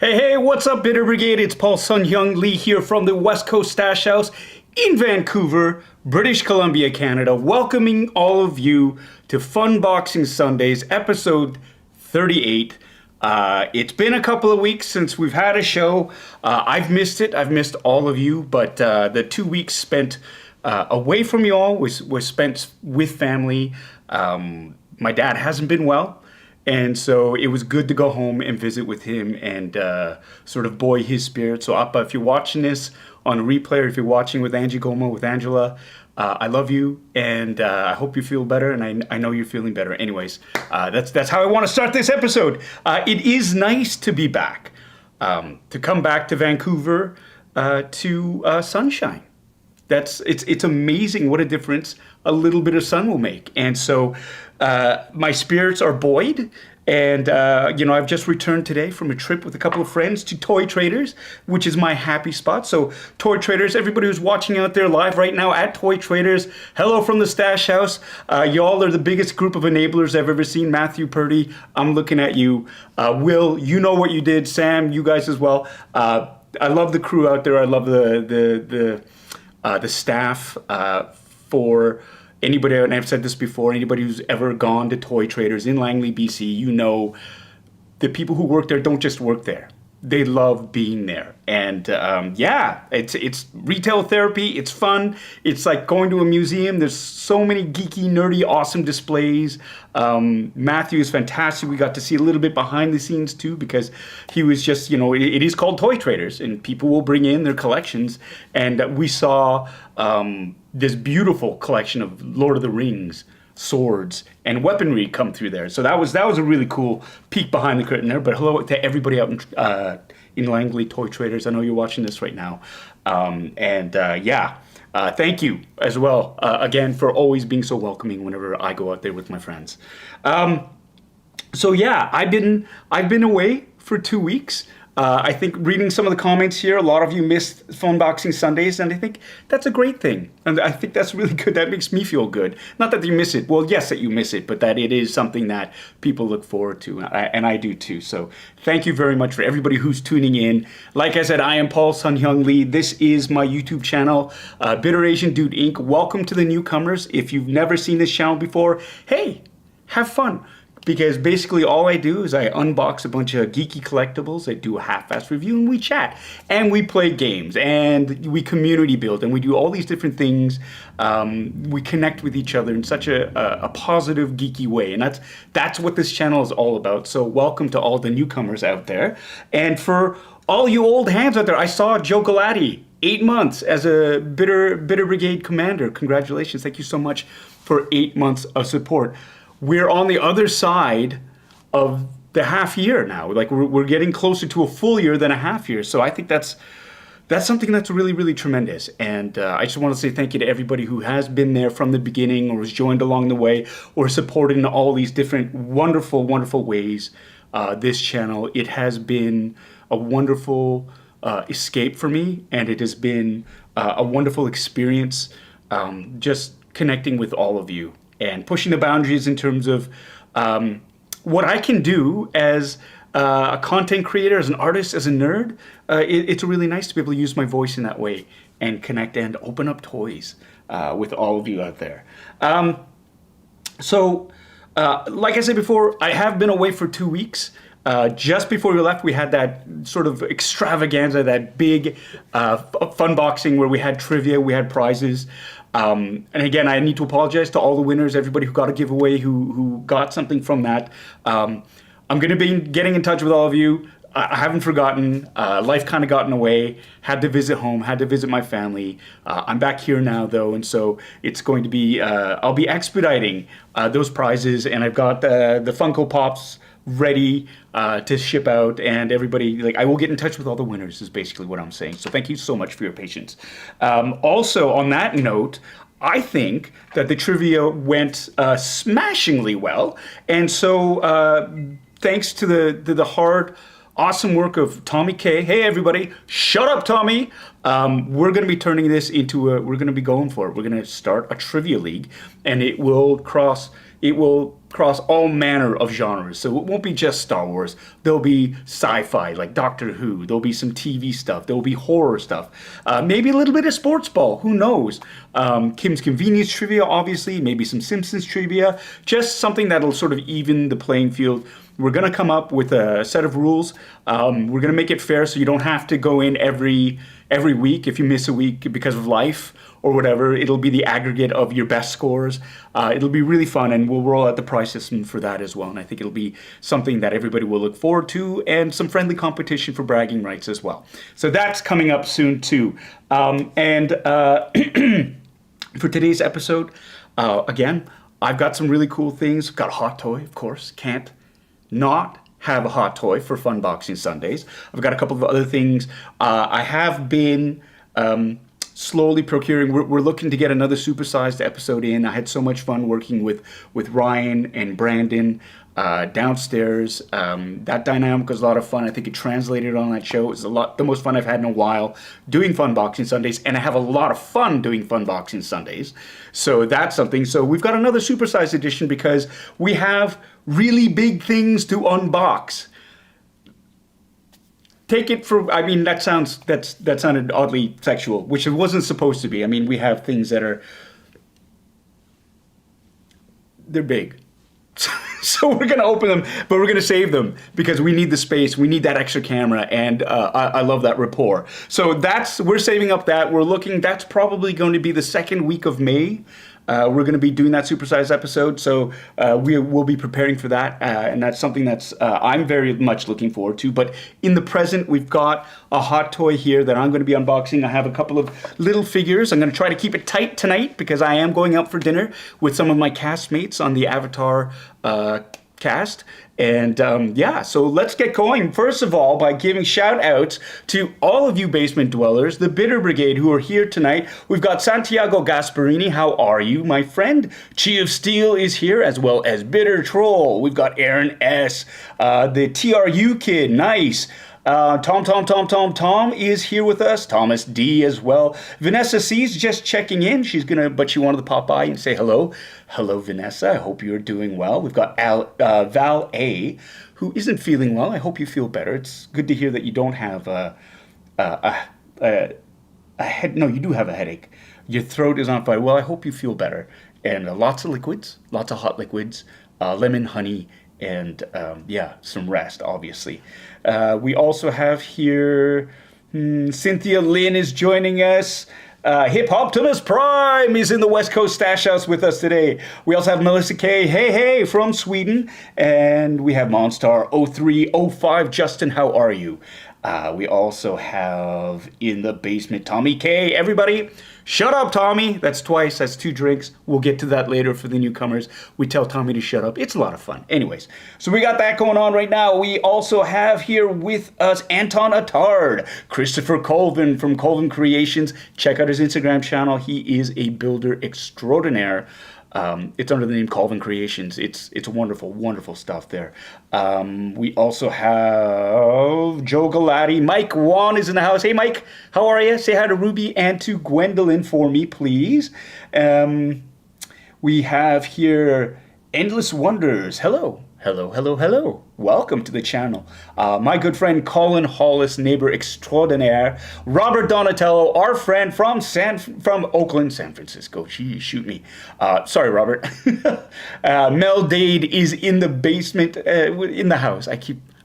Hey, what's up, Bitter Brigade? It's Paul Sun Hyung Lee here from the West Coast Stash House in Vancouver, British Columbia, Canada, welcoming all of you to Funboxing Sundays, episode 38. It's been a couple of weeks since we've had a show. I've missed it. I've missed all of you, but the 2 weeks spent away from you all was spent with family. My dad hasn't been well. And so it was good to go home and visit with him and sort of buoy his spirit. So Appa, if you're watching this on a replay or if you're watching with Angie Goma, with Angela, I love you and I hope you feel better, and I know you're feeling better. Anyways, that's how I want to start this episode. It is nice to be back, to come back to Vancouver, to sunshine. It's amazing what a difference a little bit of sun will make. And so my spirits are buoyed. And, I've just returned today from a trip with a couple of friends to Toy Traders, which is my happy spot. So Toy Traders, everybody who's watching out there live right now at Toy Traders, hello from the Stash House. Y'all are the biggest group of enablers I've ever seen. Matthew Purdy, I'm looking at you. Will, you know what you did. Sam, you guys as well. I love the crew out there. I love the staff for anybody, and I've said this before, anybody who's ever gone to Toy Traders in Langley, BC, you know the people who work there don't just work there. They love being there. And it's retail therapy. It's fun. It's like going to a museum. There's so many geeky, nerdy, awesome displays. Matthew is fantastic. We got to see a little bit behind the scenes too, because he was just, it is called Toy Traders and people will bring in their collections. And we saw this beautiful collection of Lord of the Rings swords and weaponry come through there. So that was a really cool peek behind the curtain there. But hello to everybody out in Langley Toy Traders. I know you're watching this right now. Thank you as well, again, for always being so welcoming whenever I go out there with my friends. I've been away for 2 weeks. I think reading some of the comments here, a lot of you missed Funboxing Sundays, and I think that's a great thing. And I think that's really good. That makes me feel good. Not that you miss it. Well, yes, that you miss it, but that it is something that people look forward to, and I do too. So thank you very much for everybody who's tuning in. Like I said, I am Paul Sun Hyung Lee. This is my YouTube channel, Bitter Asian Dude Inc. Welcome to the newcomers. If you've never seen this channel before, hey, have fun. Because basically all I do is I unbox a bunch of geeky collectibles, I do a half-assed review, and we chat. And we play games, and we community build, and we do all these different things. We connect with each other in such a positive, geeky way. And that's what this channel is all about. So welcome to all the newcomers out there. And for all you old hands out there, I saw Joe Galati, 8 months as a Bitter Brigade commander. Congratulations. Thank you so much for 8 months of support. We're on the other side of the half year now. Like we're getting closer to a full year than a half year. So I think that's something that's really, really tremendous. And I just want to say thank you to everybody who has been there from the beginning or has joined along the way or supported in all these different wonderful, wonderful ways. This channel, it has been a wonderful escape for me, and it has been a wonderful experience just connecting with all of you. And pushing the boundaries in terms of what I can do as a content creator, as an artist, as a nerd. It's really nice to be able to use my voice in that way and connect and open up toys with all of you out there. Like I said before, I have been away for 2 weeks. Just before we left, we had that sort of extravaganza, that big fun boxing where we had trivia, we had prizes. And again, I need to apologize to all the winners, everybody who got a giveaway, who got something from that. I'm going to be getting in touch with all of you. I haven't forgotten. Life kind of got in the way. Had to visit home, had to visit my family. I'm back here now, though, and so it's going to be, I'll be expediting those prizes, and I've got the Funko Pops ready to ship out, and everybody, I will get in touch with all the winners is basically what I'm saying. So thank you so much for your patience. Also, on that note, I think that the trivia went smashingly well, and so thanks to the hard awesome work of Tommy K. Hey, everybody, shut up, Tommy. We're going to be turning this into we're going to be going for it. We're going to start a trivia league, and it will cross all manner of genres. So it won't be just Star Wars. There'll be sci-fi like Doctor Who. There'll be some TV stuff. There'll be horror stuff. Maybe a little bit of sports ball. Who knows? Kim's Convenience trivia, obviously. Maybe some Simpsons trivia. Just something that'll sort of even the playing field. We're going to come up with a set of rules. We're going to make it fair so you don't have to go in every week if you miss a week because of life or whatever. It'll be the aggregate of your best scores. It'll be really fun, and we'll roll out the prize system for that as well. And I think it'll be something that everybody will look forward to, and some friendly competition for bragging rights as well. So that's coming up soon too. For today's episode, again, I've got some really cool things. Got a hot toy, of course. Can't not have a hot toy for Funboxing Sundays. I've got a couple of other things. I have been slowly procuring. We're looking to get another supersized episode in. I had so much fun working with Ryan and Brandon downstairs. That dynamic was a lot of fun. I think it translated on that show. It was the most fun I've had in a while doing Funboxing Sundays, and I have a lot of fun doing Funboxing Sundays. So that's something. So we've got another supersized edition because we have really big things to unbox. Take it for, I mean, that sounded oddly sexual, which it wasn't supposed to be. I mean, we have things that they're big. So we're going to open them, but we're going to save them because we need the space. We need that extra camera, and I love that rapport. So we're saving up that. That's probably going to be the second week of May. We're going to be doing that supersized episode, so we will be preparing for that, and that's something that's I'm very much looking forward to. But in the present, we've got a hot toy here that I'm going to be unboxing. I have a couple of little figures. I'm going to try to keep it tight tonight because I am going out for dinner with some of my castmates on the Avatar cast. And so let's get going. First of all, by giving shout outs to all of you basement dwellers, the Bitter Brigade, who are here tonight. We've got Santiago Gasparini. How are you, my friend? Chi of Steel is here, as well as Bitter Troll. We've got Aaron S. The TRU kid. Nice. Tom is here with us. Thomas D as well. Vanessa C's just checking in. But she wanted to pop by and say hello. Hello, Vanessa. I hope you're doing well. We've got Val A, who isn't feeling well. I hope you feel better. It's good to hear that you don't have a head. No, you do have a headache. Your throat is on fire. Well, I hope you feel better. And lots of liquids, lots of hot liquids, lemon, honey, and some rest, obviously. We also have here Cynthia Lynn is joining us. Hip Optimus Prime is in the West Coast Stash House with us today. We also have Melissa K. Hey, from Sweden. And we have Monstar 0305. Justin, how are you? We also have in the basement Tommy K. Everybody, shut up, Tommy. That's twice. That's 2 drinks. We'll get to that later for the newcomers. We tell Tommy to shut up. It's a lot of fun. Anyways, so we got that going on right now. We also have here with us Anton Attard, Christopher Colvin from Colvin Creations. Check out his Instagram channel. He is a builder extraordinaire. It's under the name Colvin Creations. It's wonderful, wonderful stuff there. We also have Joe Galati. Mike Wan is in the house. Hey, Mike, how are you? Say hi to Ruby and to Gwendolyn for me, please. We have here Endless Wonders. Hello. Welcome to the channel. My good friend Colin Hollis, neighbor extraordinaire. Robert Donatello, our friend from Oakland, San Francisco. Gee, shoot me. Sorry, Robert. Mel Dade is in the basement, in the house. I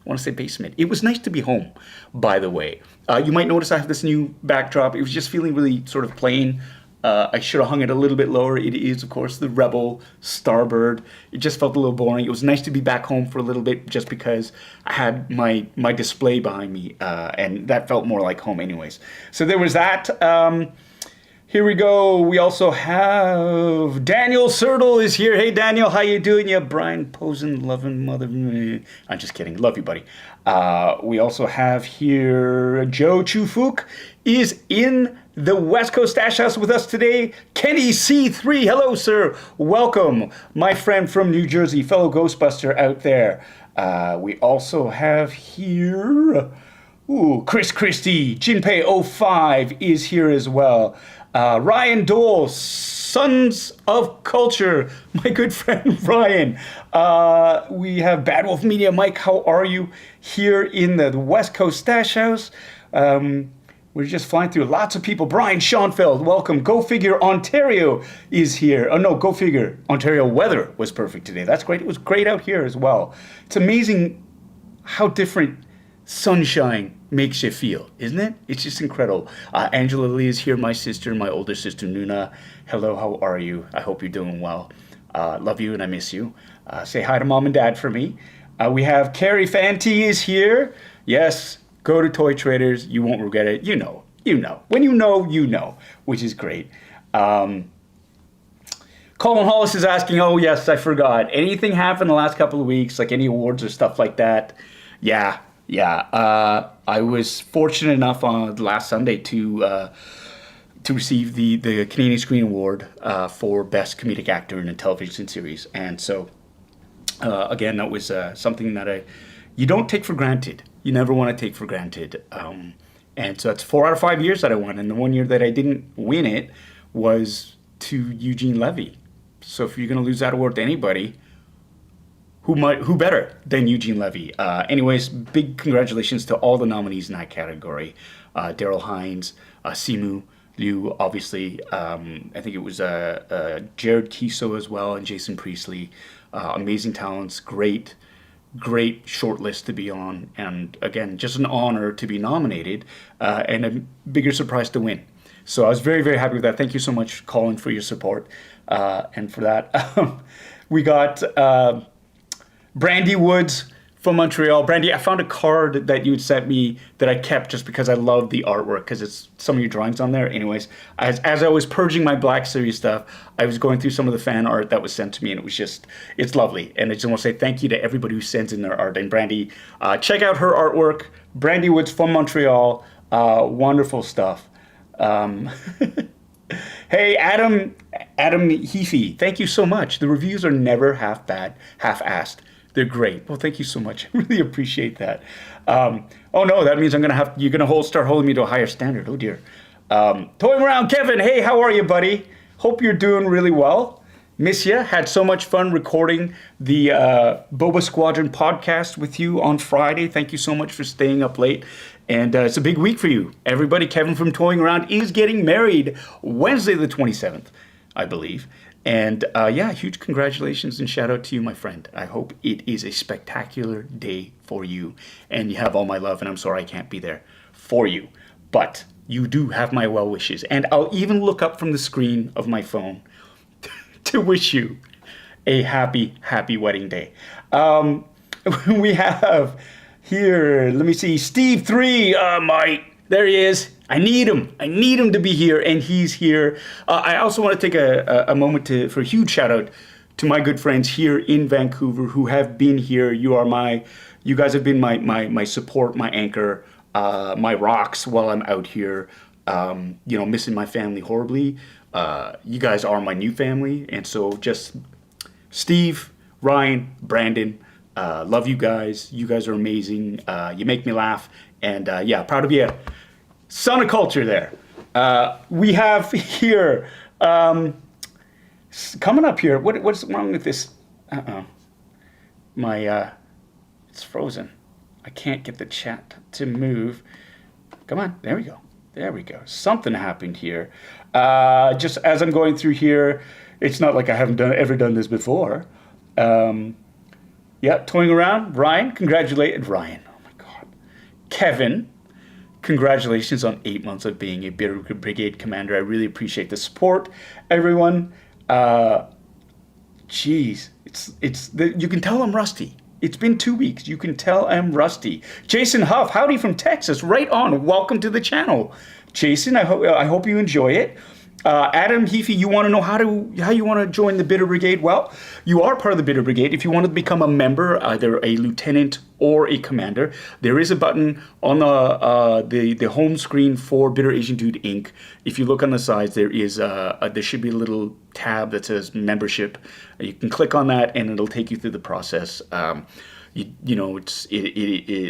want to say basement. It was nice to be home, by the way. You might notice I have this new backdrop. It was just feeling really sort of plain. I should have hung it a little bit lower. It is, of course, the Rebel Starbird. It just felt a little boring. It was nice to be back home for a little bit just because I had my display behind me, and that felt more like home anyways. So there was that. Here we go. We also have Daniel Sertle is here. Hey, Daniel, how you doing? Yeah, Brian Posen, loving mother. I'm just kidding. Love you, buddy. We also have here Joe Chufuk is in the West Coast Stash House with us today. Kenny C3, hello, sir. Welcome, my friend from New Jersey, fellow Ghostbuster out there. We also have here, Chris Christie, Jinpei05 is here as well. Ryan Dole, Sons of Culture, my good friend Ryan. We have Bad Wolf Media, Mike, how are you? Here in the West Coast Stash House. We're just flying through lots of people. Brian Schoenfeld, welcome. Go Figure Ontario is here. Oh no, Go Figure Ontario weather was perfect today. That's great. It was great out here as well. It's amazing how different sunshine makes you feel, isn't it? It's just incredible. Angela Lee is here, my sister, my older sister Nuna. Hello, how are you? I hope you're doing well. Love you and I miss you. Say hi to mom and dad for me. We have Carrie Fanti is here. Yes, go to Toy Traders. You won't regret it. You know. When you know, which is great. Colin Hollis is asking, oh yes, I forgot. Anything happened the last couple of weeks, like any awards or stuff like that? Yeah. I was fortunate enough on last Sunday to receive the Canadian Screen Award for Best Comedic Actor in a Television Series. And so, again, that was something that you don't take for granted. You never want to take for granted. And so that's 4 out of 5 years that I won. And the 1 year that I didn't win it was to Eugene Levy. So if you're going to lose that award to anybody, who better than Eugene Levy? Anyways, big congratulations to all the nominees in that category. Daryl Hines, Simu Liu, obviously. I think it was Jared Kiso as well, and Jason Priestley. Amazing talents, great short list to be on, and again, just an honor to be nominated, and a bigger surprise to win. So I was very, very happy with that. Thank you so much, Colin, for your support, and for that. We got Brandy Woods from Montreal. Brandy, I found a card that you had sent me that I kept just because I love the artwork, because it's some of your drawings on there. Anyways, as I was purging my Black Series stuff, I was going through some of the fan art that was sent to me, and it's lovely. And I just want to say thank you to everybody who sends in their art. And Brandy, check out her artwork. Brandy Woods from Montreal. Wonderful stuff. Hey, Adam Heafy, thank you so much. The reviews are never half bad, half-assed. They're great. Well, thank you so much. I really appreciate that. Oh no, that means you're gonna start holding me to a higher standard. Oh dear. Toying around, Kevin. Hey, how are you, buddy? Hope you're doing really well. Miss ya. Had so much fun recording the Boba Squadron podcast with you on Friday. Thank you so much for staying up late. And it's a big week for you. Everybody, Kevin from Toying Around is getting married Wednesday the 27th, I believe. And huge congratulations and shout out to you, my friend. I hope it is a spectacular day for you. And you have all my love, and I'm sorry I can't be there for you. But you do have my well wishes. And I'll even look up from the screen of my phone to wish you a happy, happy wedding day. We have here, let me see, Steve 3, there he is. I need him to be here, and he's here. I also want to take a moment for a huge shout out to my good friends here in Vancouver who have been here. You guys have been my support, my anchor, my rocks while I'm out here. Missing my family horribly. You guys are my new family, and so just Steve, Ryan, Brandon, love you guys. You guys are amazing. You make me laugh, and proud of you. Son of Culture there. We have here, coming up here, what's wrong with this? It's frozen. I can't get the chat to move. Come on, there we go. Something happened here. Just as I'm going through here, it's not like I haven't ever done this before. Toying around, Ryan, Ryan, oh my God. Kevin, congratulations on 8 months of being a Bitter Brigade commander. I really appreciate the support, everyone. You can tell I'm rusty. It's been 2 weeks. You can tell I'm rusty. Jason Huff, howdy from Texas. Right on. Welcome to the channel. Jason, I hope you enjoy it. Adam Heafy, you want to know how you want to join the Bitter Brigade? Well, you are part of the Bitter Brigade. If you want to become a member, either a lieutenant or a commander, there is a button on the home screen for Bitter Asian Dude Inc. If you look on the sides, there should be a little tab that says membership. You can click on that, and it'll take you through the process. You know,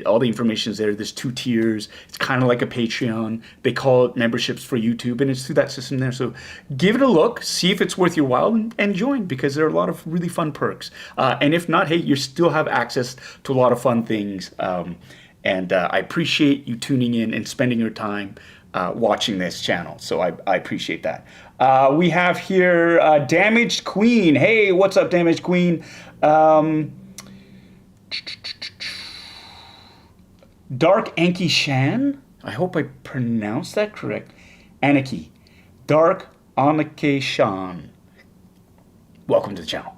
all the information is there. There's 2 tiers. It's kind of like a Patreon. They call it memberships for YouTube, and it's through that system there. So give it a look, see if it's worth your while, and join, because there are a lot of really fun perks. And if not, hey, you still have access to a lot of fun things. And I appreciate you tuning in and spending your time watching this channel. So I appreciate that. We have here Damaged Queen. Hey, what's up, Damaged Queen? Dark Anki Shan. I hope I pronounced that correct. Aniki. Dark Anki Shan. Welcome to the channel.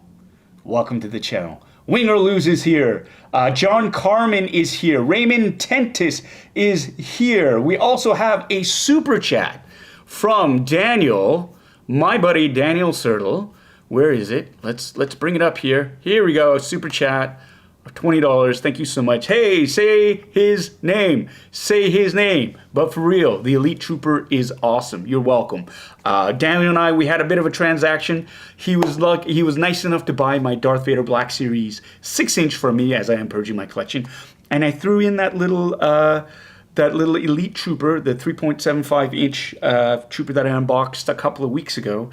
Welcome to the channel. Win or Lose is here. John Carmen is here. Raymond Tentis is here. We also have a super chat from Daniel, my buddy Daniel Sertle. Where is it? Let's bring it up here. Here we go. Super chat of $20. Thank you so much. Hey, say his name. Say his name. But for real, the Elite Trooper is awesome. You're welcome. Daniel and I, we had a bit of a transaction. He was nice enough to buy my Darth Vader Black Series 6-inch for me as I am purging my collection, and I threw in that little Elite Trooper, the 3.75-inch Trooper that I unboxed a couple of weeks ago,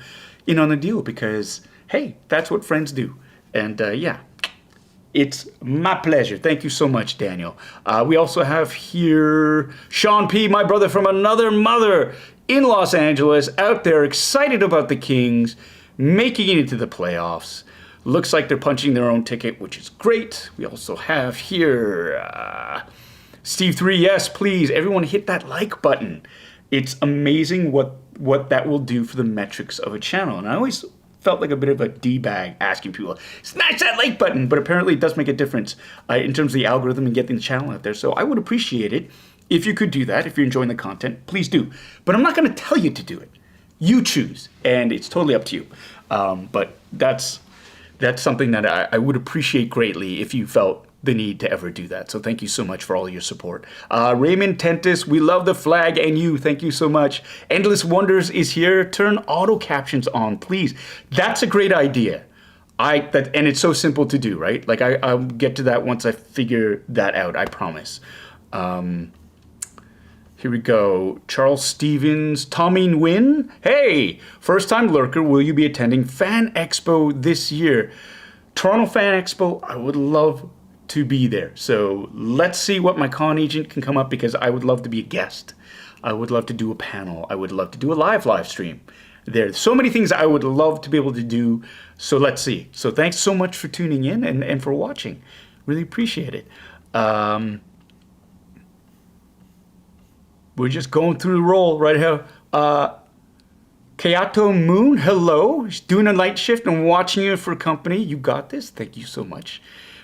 in on the deal, because hey, that's what friends do. And yeah. It's my pleasure. Thank you so much, Daniel. We also have here Sean P., my brother from another mother in Los Angeles, out there excited about the Kings making it into the playoffs. Looks like they're punching their own ticket, which is great. We also have here Steve 3. Yes, please, everyone hit that like button. It's amazing what that will do for the metrics of a channel. And I always felt like a bit of a D-bag asking people, smash that like button, but apparently it does make a difference in terms of the algorithm and getting the channel out there. So I would appreciate it if you could do that. If you're enjoying the content, please do. But I'm not going to tell you to do it. You choose, and it's totally up to you. But that's something that I would appreciate greatly if you felt the need to ever do that. So thank you so much for all your support. Raymond Tentis, we love the flag and you. Thank you so much. Endless Wonders is here. Turn auto captions on, please. That's a great idea. And it's so simple to do, right? Like I'll get to that once I figure that out, I promise. Here we go. Charles Stevens, Tommy Nguyen. Hey, first time lurker, will you be attending Fan Expo this year? Toronto Fan Expo, I would love to be there. So let's see what my con agent can come up, because I would love to be a guest. I would love to do a panel. I would love to do a live stream. There's so many things I would love to be able to do. So let's see. So thanks so much for tuning in and for watching. Really appreciate it. We're just going through the roll right here. Kayato Moon, hello. Doing a night shift and watching you for company. You got this. Thank you so much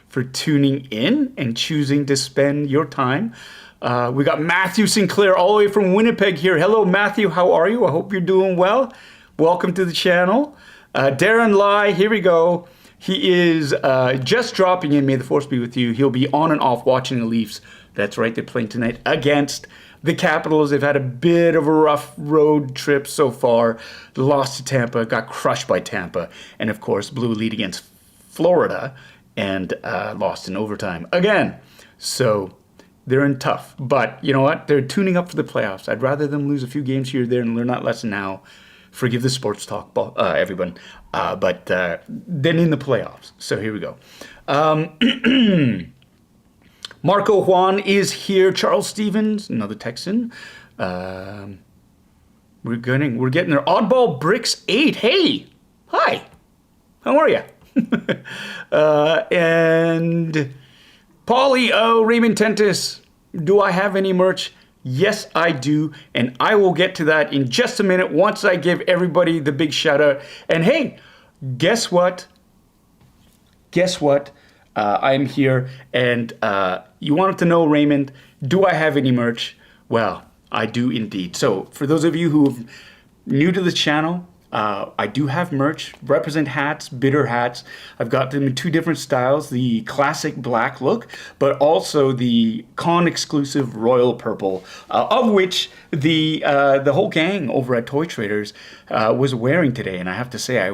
for tuning in and choosing to spend your time. We got Matthew Sinclair all the way from Winnipeg here. Hello, Matthew. How are you? I hope you're doing well. Welcome to the channel. Darren Lai, here we go. He is just dropping in. May the force be with you. He'll be on and off watching the Leafs. That's right. They're playing tonight against the Capitals. They've had a bit of a rough road trip so far. Lost to Tampa, got crushed by Tampa, and of course blew a lead against Florida and lost in overtime again. So they're in tough. But you know what? They're tuning up for the playoffs. I'd rather them lose a few games here or there and learn that lesson now. Forgive the sports talk, everyone. But then in the playoffs. So here we go. Marco Juan is here. Charles Stevens, another Texan. We're getting there. Oddball Bricks 8. Hey, hi. How are you? And Paulie O, Raymond Tentis. Do I have any merch? Yes, I do, and I will get to that in just a minute once I give everybody the big shout out. And hey, guess what? I'm here, and you wanted to know, Raymond, do I have any merch? Well, I do indeed. So for those of you who are new to the channel, I do have merch, represent hats, bitter hats. I've got them in two different styles, the classic black look, but also the con exclusive royal purple, of which the whole gang over at Toy Traders was wearing today. And I have to say,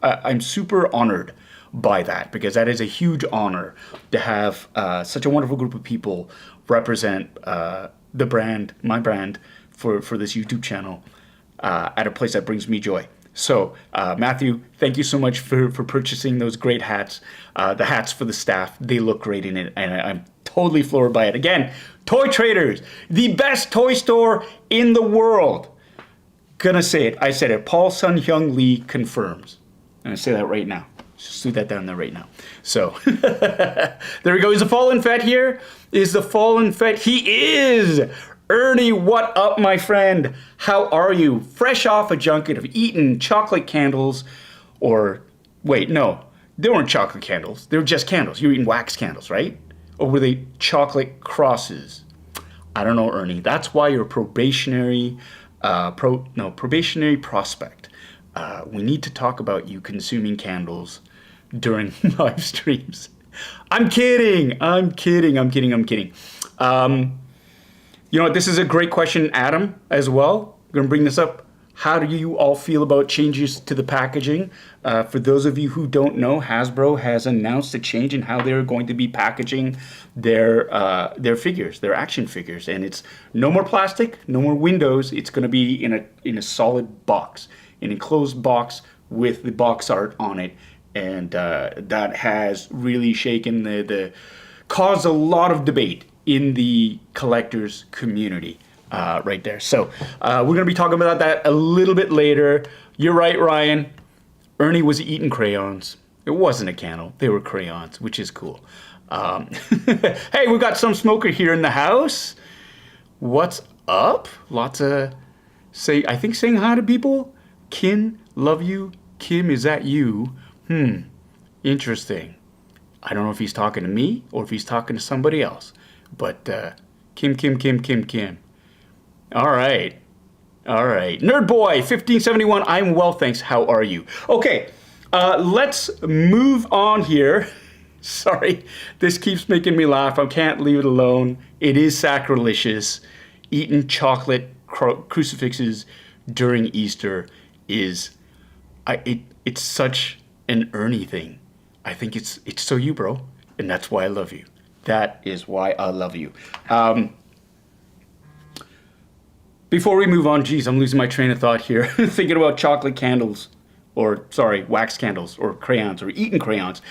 I'm super honored by that, because that is a huge honor to have such a wonderful group of people represent the brand, my brand, for this YouTube channel at a place that brings me joy. So, Matthew, thank you so much for purchasing those great hats. The hats for the staff, they look great in it, and I'm totally floored by it. Again, Toy Traders, the best toy store in the world. Gonna say it. I said it. Paul Sun Hyung Lee confirms. I'm gonna say that right now. Just do that down there right now. So, there we go. Is the Fallen Fett here? Is the Fallen Fett? He is! Ernie, what up, my friend? How are you? Fresh off a junket of eating chocolate candles, or wait, no, they weren't chocolate candles. They were just candles. You were eating wax candles, right? Or were they chocolate crosses? I don't know, Ernie. That's why you're a probationary prospect. We need to talk about you consuming candles during live streams. I'm kidding. You know what? This is a great question, Adam, as well. I'm going to bring this up. How do you all feel about changes to the packaging? For those of you who don't know, Hasbro has announced a change in how they're going to be packaging their figures, their action figures, and it's no more plastic, no more windows. It's going to be in a solid box, an enclosed box with the box art on it, and that has really shaken caused a lot of debate in the collectors community. Right there. So we're going to be talking about that a little bit later. You're right, Ryan. Ernie was eating crayons. It wasn't a candle. They were crayons, which is cool. Hey, we got some smoker here in the house. What's up? Lots of saying hi to people. Kim, love you. Kim, is that you? Interesting. I don't know if he's talking to me or if he's talking to somebody else. But Kim. All right. Nerd Boy 1571. I'm well, thanks. How are you? Okay, let's move on here. Sorry, this keeps making me laugh. I can't leave it alone. It is sacrilegious. Eating chocolate crucifixes during Easter it's such an Ernie thing. I think it's so you, bro, and that's why I love you. That is why I love you. Before we move on, geez, I'm losing my train of thought here. Thinking about chocolate candles, wax candles, or crayons, or eaten crayons.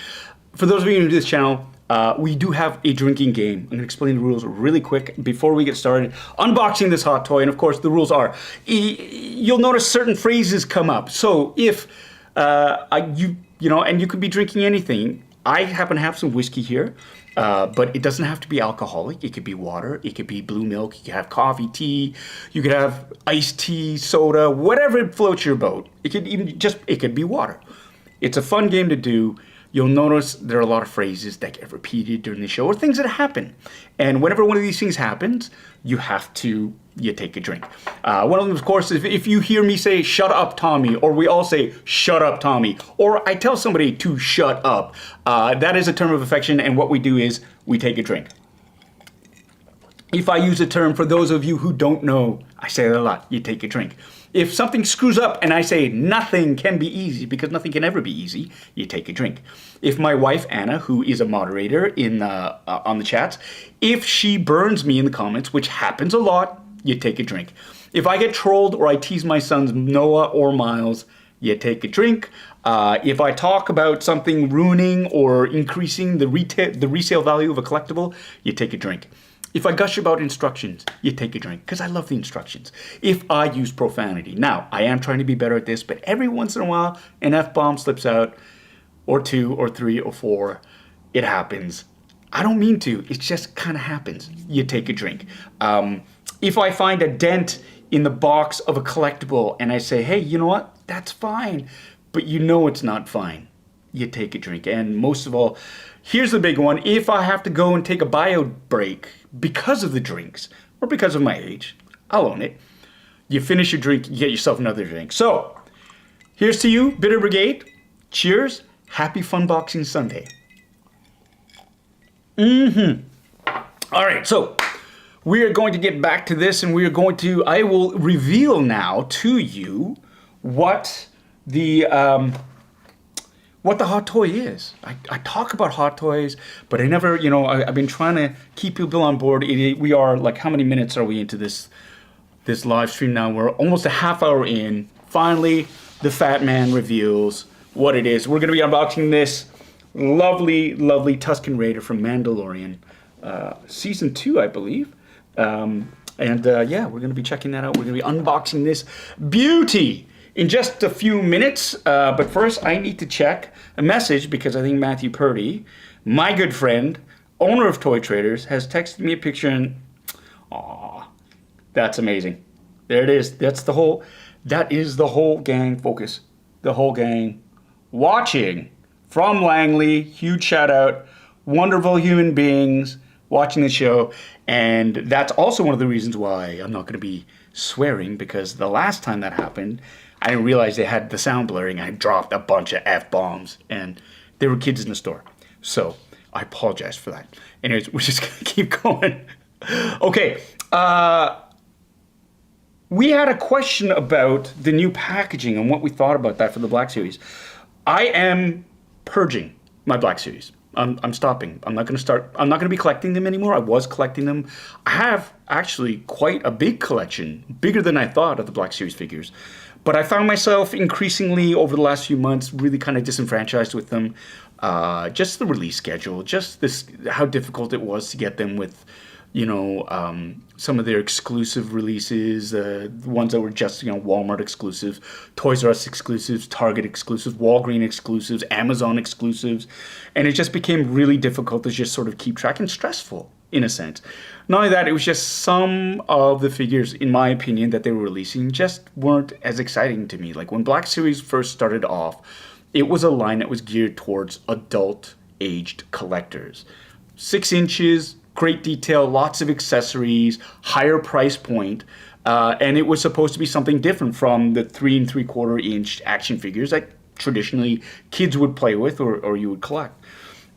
For those of you new to this channel, we do have a drinking game. I'm going to explain the rules really quick before we get started. Unboxing this hot toy, and of course the rules are, you'll notice certain phrases come up. So if, and you could be drinking anything. I happen to have some whiskey here. But it doesn't have to be alcoholic. It could be water. It could be blue milk. You could have coffee, tea. You could have iced tea, soda, whatever floats your boat. It could be water. It's a fun game to do. You'll notice there are a lot of phrases that get repeated during the show or things that happen. And whenever one of these things happens, you take a drink. One of them, of course, is if you hear me say, "Shut up, Tommy," or we all say, "Shut up, Tommy," or I tell somebody to shut up, that is a term of affection, and what we do is we take a drink. If I use a term, for those of you who don't know, I say that a lot, you take a drink. If something screws up and I say nothing can be easy, because nothing can ever be easy, you take a drink. If my wife, Anna, who is a moderator on the chats, if she burns me in the comments, which happens a lot, you take a drink. If I get trolled or I tease my sons Noah or Miles, you take a drink. If I talk about something ruining or increasing the resale value of a collectible, you take a drink. If I gush about instructions, you take a drink, because I love the instructions. If I use profanity. Now, I am trying to be better at this, but every once in a while, an F-bomb slips out, or 2, or 3, or 4. It happens. I don't mean to. It just kind of happens. You take a drink. If I find a dent in the box of a collectible, and I say, hey, you know what? That's fine. But you know it's not fine. You take a drink. And most of all, here's the big one. If I have to go and take a bio break because of the drinks, or because of my age, I'll own it. You finish your drink, you get yourself another drink. So, here's to you, Bitter Brigade. Cheers. Happy Funboxing Sunday. All right, so we are going to get back to this, and I will reveal now to you what the what the hot toy is. I talk about hot toys, but I never, I've been trying to keep people on board. We are, like, how many minutes are we into this live stream now? We're almost a half hour in. Finally, the fat man reveals what it is. We're going to be unboxing this lovely, lovely Tusken Raider from Mandalorian. Season 2, I believe. Yeah, we're going to be checking that out. We're going to be unboxing this beauty in just a few minutes. But first, I need to check a message because I think Matthew Purdy, my good friend, owner of Toy Traders, has texted me a picture and... Aw, that's amazing. There it is. That is the whole gang. Focus. The whole gang watching from Langley. Huge shout out. Wonderful human beings watching the show. And that's also one of the reasons why I'm not going to be swearing, because the last time that happened, I didn't realize they had the sound blurring. I dropped a bunch of F-bombs and there were kids in the store. So I apologize for that. Anyways, we're just going to keep going. Okay. We had a question about the new packaging and what we thought about that for the Black Series. I am purging my Black Series. I'm stopping. I'm not going to be collecting them anymore. I was collecting them. I have actually quite a big collection, bigger than I thought, of the Black Series figures. But I found myself increasingly over the last few months really kind of disenfranchised with them. Just the release schedule, just how difficult it was to get them with, some of their exclusive releases, the ones that were just, Walmart exclusive, Toys R Us exclusives, Target exclusives, Walgreens exclusives, Amazon exclusives. And it just became really difficult to just sort of keep track, and stressful in a sense. Not only that, it was just some of the figures, in my opinion, that they were releasing just weren't as exciting to me. Like when Black Series first started off, it was a line that was geared towards adult-aged collectors. 6 inches, great detail, lots of accessories, higher price point, and it was supposed to be something different from the 3 3/4 inch action figures that traditionally kids would play with or you would collect.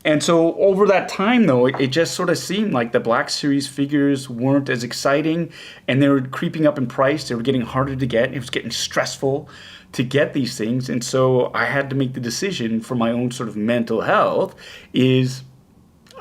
And so over that time, though, it just sort of seemed like the Black Series figures weren't as exciting, and they were creeping up in price. They were getting harder to get. It was getting stressful to get these things. And so I had to make the decision for my own sort of mental health is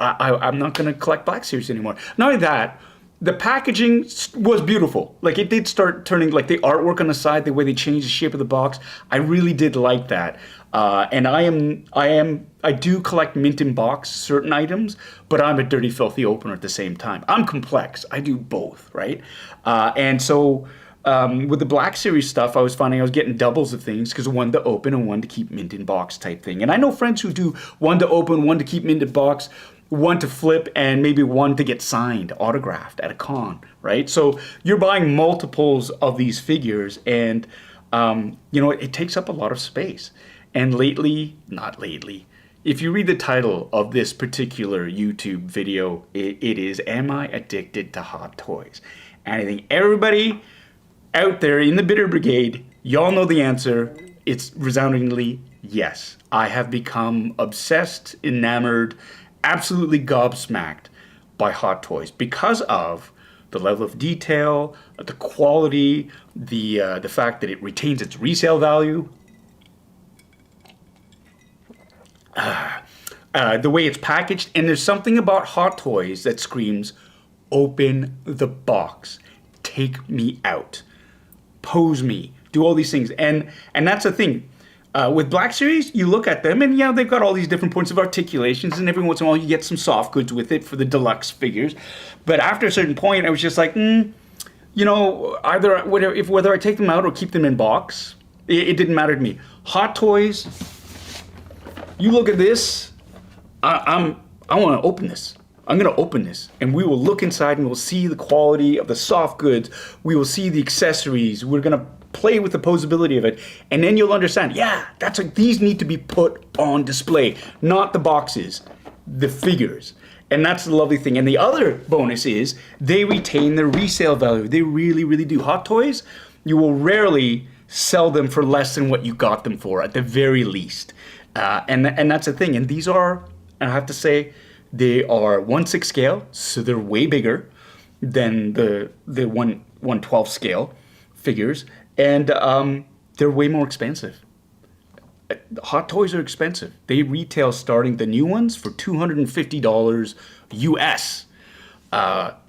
I'm not going to collect Black Series anymore. Not only that, the packaging was beautiful. Like, it did start turning, like, the artwork on the side, the way they changed the shape of the box. I really did like that. And I do collect mint in box certain items, but I'm a dirty, filthy opener at the same time. I'm complex. I do both, right? And so with the Black Series stuff, I was finding I was getting doubles of things, because one to open and one to keep mint in box type thing. And I know friends who do one to open, one to keep mint in box, one to flip, and maybe one to get signed, autographed at a con, right? So you're buying multiples of these figures, and it takes up a lot of space. And not lately, if you read the title of this particular YouTube video, it is, Am I Addicted to Hot Toys? And I think everybody out there in the Bitter Brigade, y'all know the answer. It's resoundingly yes. I have become obsessed, enamored, absolutely gobsmacked by Hot Toys because of the level of detail, the quality, the fact that it retains its resale value, the way it's packaged. And there's something about Hot Toys that screams, open the box, take me out, pose me, do all these things. And that's the thing. With Black Series, you look at them, and yeah, they've got all these different points of articulations, and every once in a while you get some soft goods with it for the deluxe figures. But after a certain point, I was just like, whether I take them out or keep them in box, it didn't matter to me. Hot Toys, you look at this, I want to open this. I'm going to open this, and we will look inside, and we'll see the quality of the soft goods. We will see the accessories. We're going to play with the posability of it, and then you'll understand, these need to be put on display, not the boxes, the figures. And that's the lovely thing. And the other bonus is they retain their resale value. They really, really do. Hot Toys, you will rarely sell them for less than what you got them for, at the very least. And that's the thing. And these are, I have to say, they are 1/6 scale, so they're way bigger than the 1/12 scale figures. And they're way more expensive. hot toys are expensive. They retail starting the new ones for $250 US.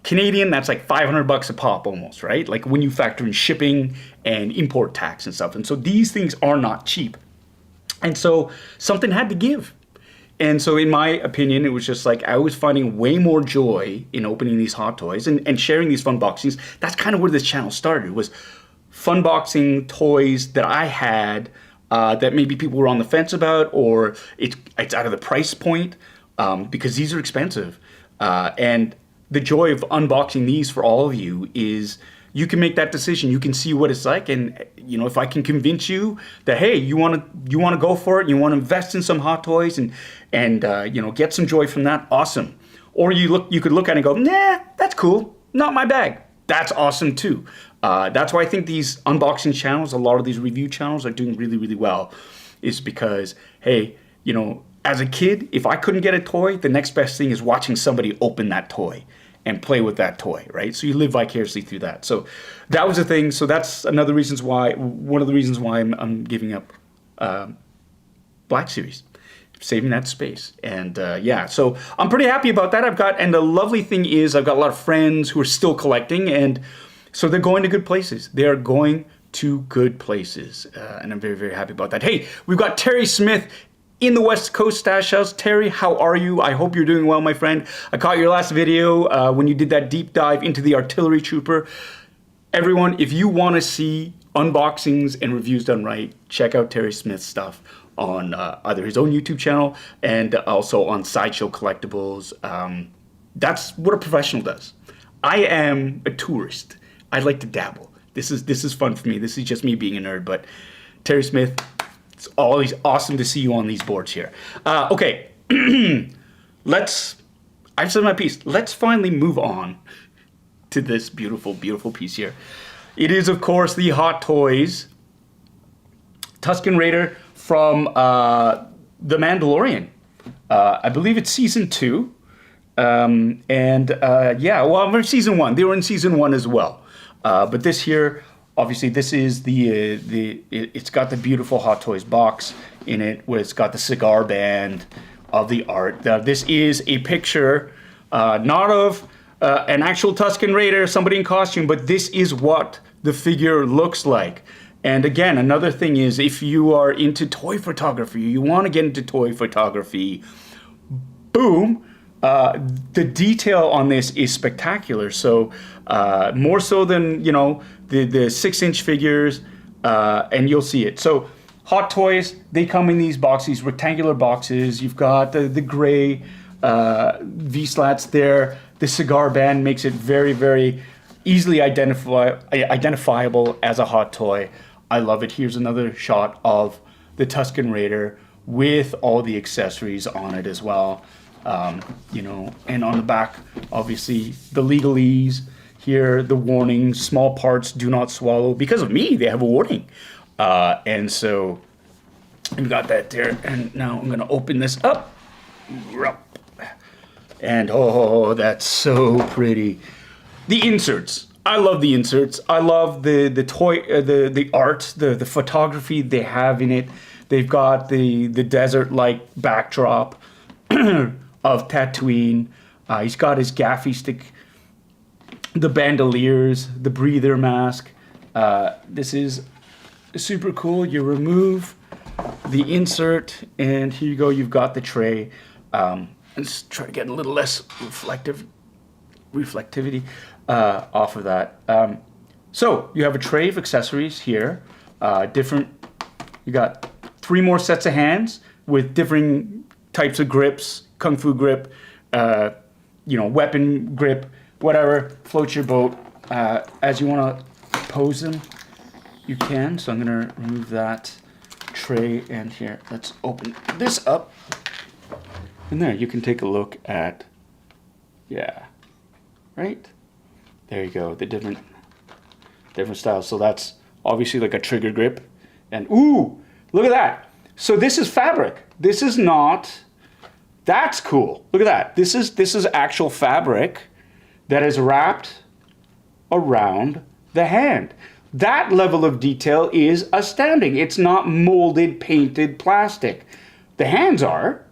Canadian, that's like 500 bucks a pop almost, right? Like when you factor in shipping and import tax and stuff. And so these things are not cheap. And so something had to give. And so in my opinion, it was just like I was finding way more joy in opening these hot toys and sharing these fun boxings. That's kind of where this channel started, was fun boxing toys that I had that maybe people were on the fence about, or it's out of the price point, because these are expensive. And the joy of unboxing these for all of you is you can make that decision. You can see what it's like, and you know, if I can convince you that, hey, you want to go for it, and you want to invest in some hot toys and you know, get some joy from that, awesome. Or you could look at it and go, nah, that's cool, not my bag. That's awesome too. That's why I think these unboxing channels, a lot of these review channels, are doing really, really well, is because, hey, you know, as a kid, if I couldn't get a toy, the next best thing is watching somebody open that toy and play with that toy, right? So you live vicariously through that. So that was a thing. So that's one of the reasons why I'm giving up Black Series, saving that space. And yeah, so I'm pretty happy about that. And the lovely thing is I've got a lot of friends who are still collecting, and so they're going to good places. They are going to good places. And I'm very, very happy about that. Hey, we've got Terry Smith in the West Coast Stash House. Terry, how are you? I hope you're doing well, my friend. I caught your last video when you did that deep dive into the artillery trooper. Everyone, if you want to see unboxings and reviews done right, check out Terry Smith's stuff on either his own YouTube channel and also on Sideshow Collectibles. That's what a professional does. I am a tourist. I like to dabble. This is fun for me. This is just me being a nerd. But Terry Smith, it's always awesome to see you on these boards here. Okay, I've said my piece. Let's finally move on to this beautiful, beautiful piece here. It is, of course, the Hot Toys Tusken Raider from The Mandalorian. I believe it's season 2. Yeah, well, we're season 1. They were in season 1 as well. But this here, obviously, this is it's got the beautiful Hot Toys box in it, where it's got the cigar band of the art. This is a picture, not of an actual Tusken Raider, somebody in costume, but this is what the figure looks like. And again, another thing is, if you are into toy photography, you want to get into toy photography, boom, the detail on this is spectacular. So more so than, you know, the 6-inch figures, and you'll see it. So Hot Toys, they come in these boxes, these rectangular boxes. You've got the gray V-slats there. The cigar band makes it very, very easily identifiable as a Hot Toy. I love it. Here's another shot of the Tusken Raider with all the accessories on it as well. You know, and on the back, obviously, the legalese. Here, the warning, small parts do not swallow. Because of me, they have a warning. And so, we got that there. And now I'm going to open this up. And oh, that's so pretty. The inserts. I love the inserts. I love the toy, the art, the photography they have in it. They've got the desert-like backdrop of Tatooine. He's got his gaffy stick, the bandoliers, the breather mask. This is super cool. You remove the insert, and here you go. You've got the tray. Let's try to get a little less reflectivity off of that. So you have a tray of accessories here. You got 3 more sets of hands with different types of grips, kung fu grip, you know, weapon grip, whatever floats your boat. As you want to pose them, you can. So I'm going to remove that tray, and here, let's open this up. And there, you can take a look at, yeah, right? There you go, the different styles. So that's obviously like a trigger grip. And ooh, look at that. So this is fabric. This is not, that's cool. Look at that. This is actual fabric that is wrapped around the hand. That level of detail is astounding. It's not molded, painted plastic. The hands are,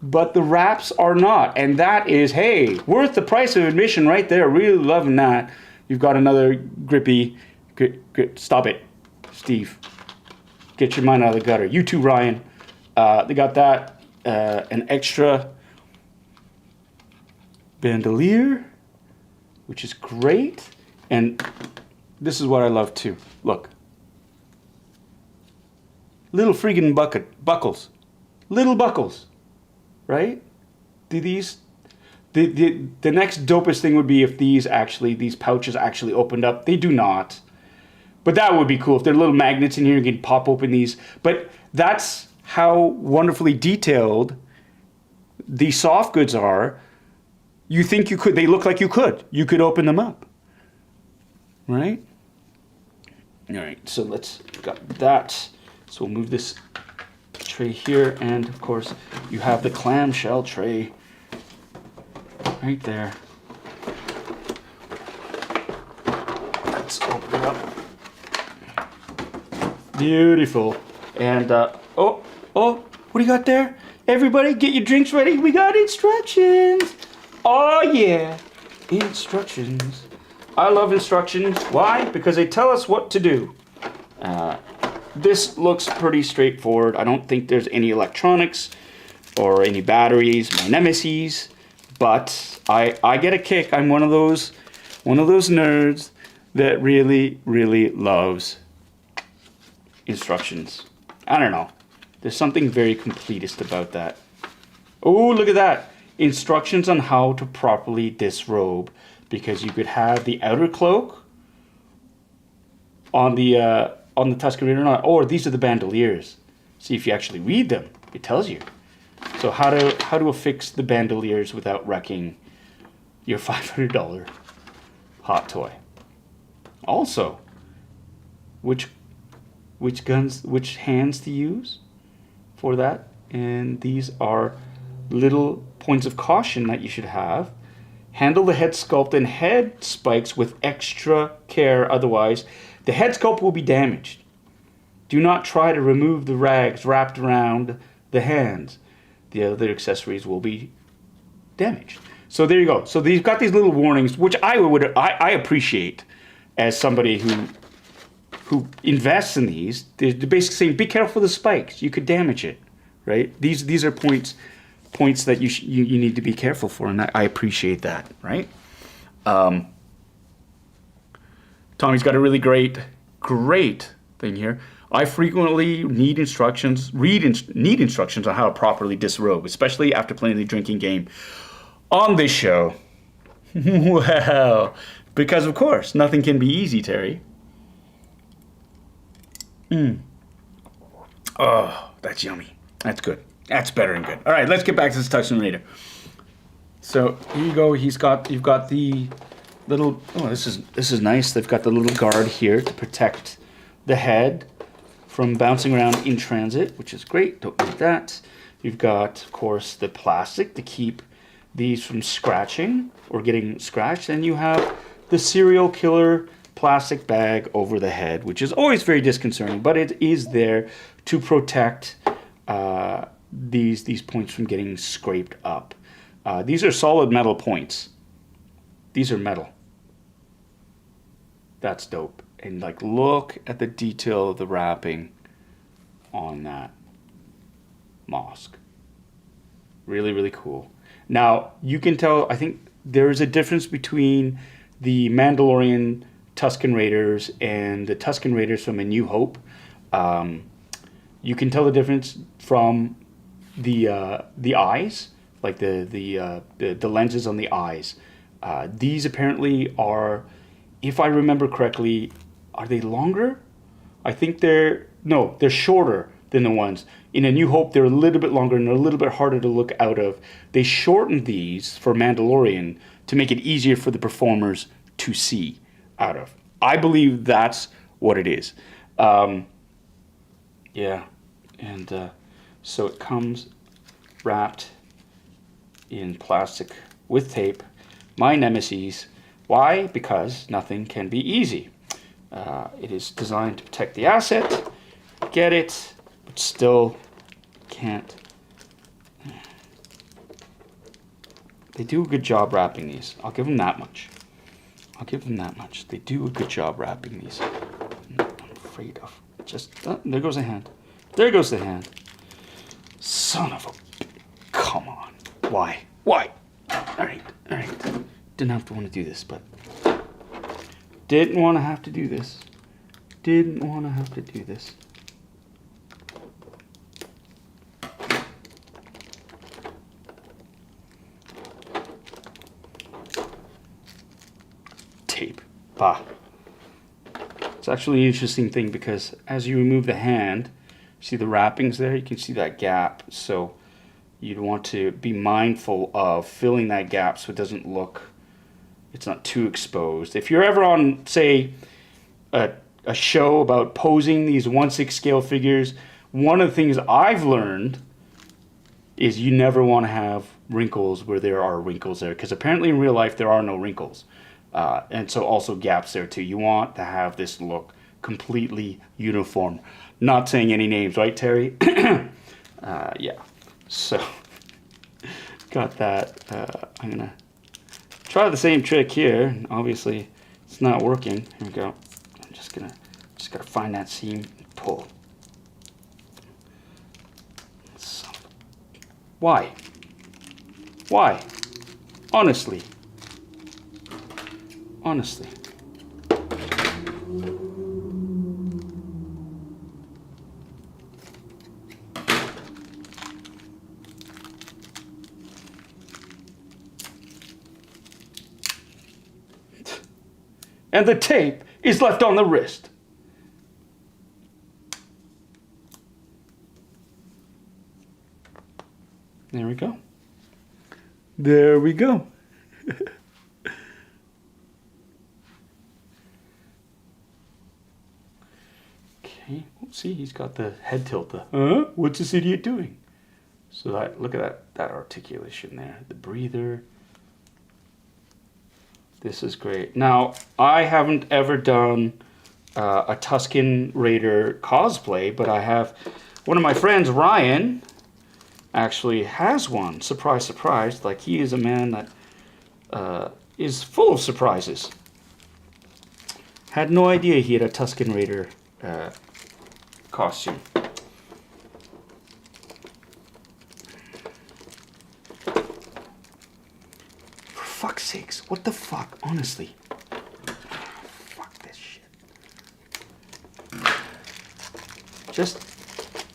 but the wraps are not. And that is, hey, worth the price of admission right there. Really loving that. You've got another grippy. Stop it, Steve. Get your mind out of the gutter. You too, Ryan. They got that. An extra bandolier, which is great. And this is what I love too. Look. Little friggin' buckles. Little buckles. Right? The next dopest thing would be if these pouches actually opened up. They do not. But that would be cool. If there are little magnets in here, you can pop open these. But that's how wonderfully detailed these soft goods are. You think you could. They look like you could. You could open them up. Right? All right. So got that. So we'll move this tray here. And, of course, you have the clamshell tray right there. Let's open it up. Beautiful. And, oh, what do you got there? Everybody, get your drinks ready. We got instructions. Oh, yeah. Instructions. I love instructions. Why? Because they tell us what to do. This looks pretty straightforward. I don't think there's any electronics or any batteries, my nemesis. But I get a kick. I'm one of those nerds that really, really loves instructions. I don't know. There's something very completist about that. Oh, look at that. Instructions on how to properly disrobe. Because you could have the outer cloak on the Tusken Raider or not. Or these are the bandoliers. See, if you actually read them, it tells you. So how to affix the bandoliers without wrecking your $500 hot toy. Also, which hands to use for that. And these are little points of caution that you should have. Handle the head sculpt and head spikes with extra care, otherwise the head sculpt will be damaged. Do not try to remove the rags wrapped around the hands. The other accessories will be damaged. So there you go. So they've got these little warnings, which I appreciate as somebody who invests in these. They're basically saying, be careful of the spikes. You could damage it, right? These are points that you need to be careful for, and I appreciate that, right? Tommy's got a really great thing here. I frequently need instructions on how to properly disrobe, especially after playing the drinking game on this show. Well, because of course, nothing can be easy, Terry. Oh, that's yummy. That's good. That's better than good. All right, let's get back to this Tusken Raider. So here you go. You've got the little. Oh, this is nice. They've got the little guard here to protect the head from bouncing around in transit, which is great. Don't need that. You've got, of course, the plastic to keep these from scratching or getting scratched, and you have the serial killer plastic bag over the head, which is always very disconcerting, but it is there to protect these points from getting scraped up. These are solid metal points. These are metal. That's dope. And like, look at the detail of the wrapping on that mosque. Really, really cool. Now, you can tell, I think there is a difference between the Mandalorian Tusken Raiders and the Tusken Raiders from A New Hope. You can tell the difference from the eyes, like the lenses on the eyes. These apparently are, if I remember correctly, are they longer? I think they're shorter than the ones. In A New Hope, they're a little bit longer and they're a little bit harder to look out of. They shortened these for Mandalorian to make it easier for the performers to see out of. I believe that's what it is. Yeah, and so it comes wrapped in plastic with tape. My nemesis. Why? Because nothing can be easy. It is designed to protect the asset. Get it, but still can't. They do a good job wrapping these. I'll give them that much. I'll give them that much. They do a good job wrapping these. I'm afraid of. Just, there goes the hand. There goes the hand. Son of a... Come on. Why? Why? Alright, alright. Didn't have to want to do this, but... Didn't want to have to do this. Didn't want to have to do this. Tape. Bah. It's actually an interesting thing because as you remove the hand, see the wrappings there? You can see that gap. So you'd want to be mindful of filling that gap so it doesn't look, it's not too exposed. If you're ever on, say, a show about posing these 1/6 scale figures, one of the things I've learned is you never want to have wrinkles where there are wrinkles there, because apparently in real life there are no wrinkles. And so also gaps there too. You want to have this look completely uniform. Not saying any names, right, Terry? Yeah. So, got that. I'm going to try the same trick here. Obviously, it's not working. Here we go. I'm just got to find that seam and pull. Why? Why? Honestly. Honestly. And the tape is left on the wrist. There we go. There we go. Okay, see, he's got the head tilt. What's this idiot doing? So that, look at that articulation there. The breather. This is great. Now, I haven't ever done a Tusken Raider cosplay, but I have one of my friends, Ryan, actually has one. Surprise, surprise. Like, he is a man that is full of surprises. Had no idea he had a Tusken Raider costume. For fuck's sakes, what the fuck? Honestly. Fuck this shit. Just,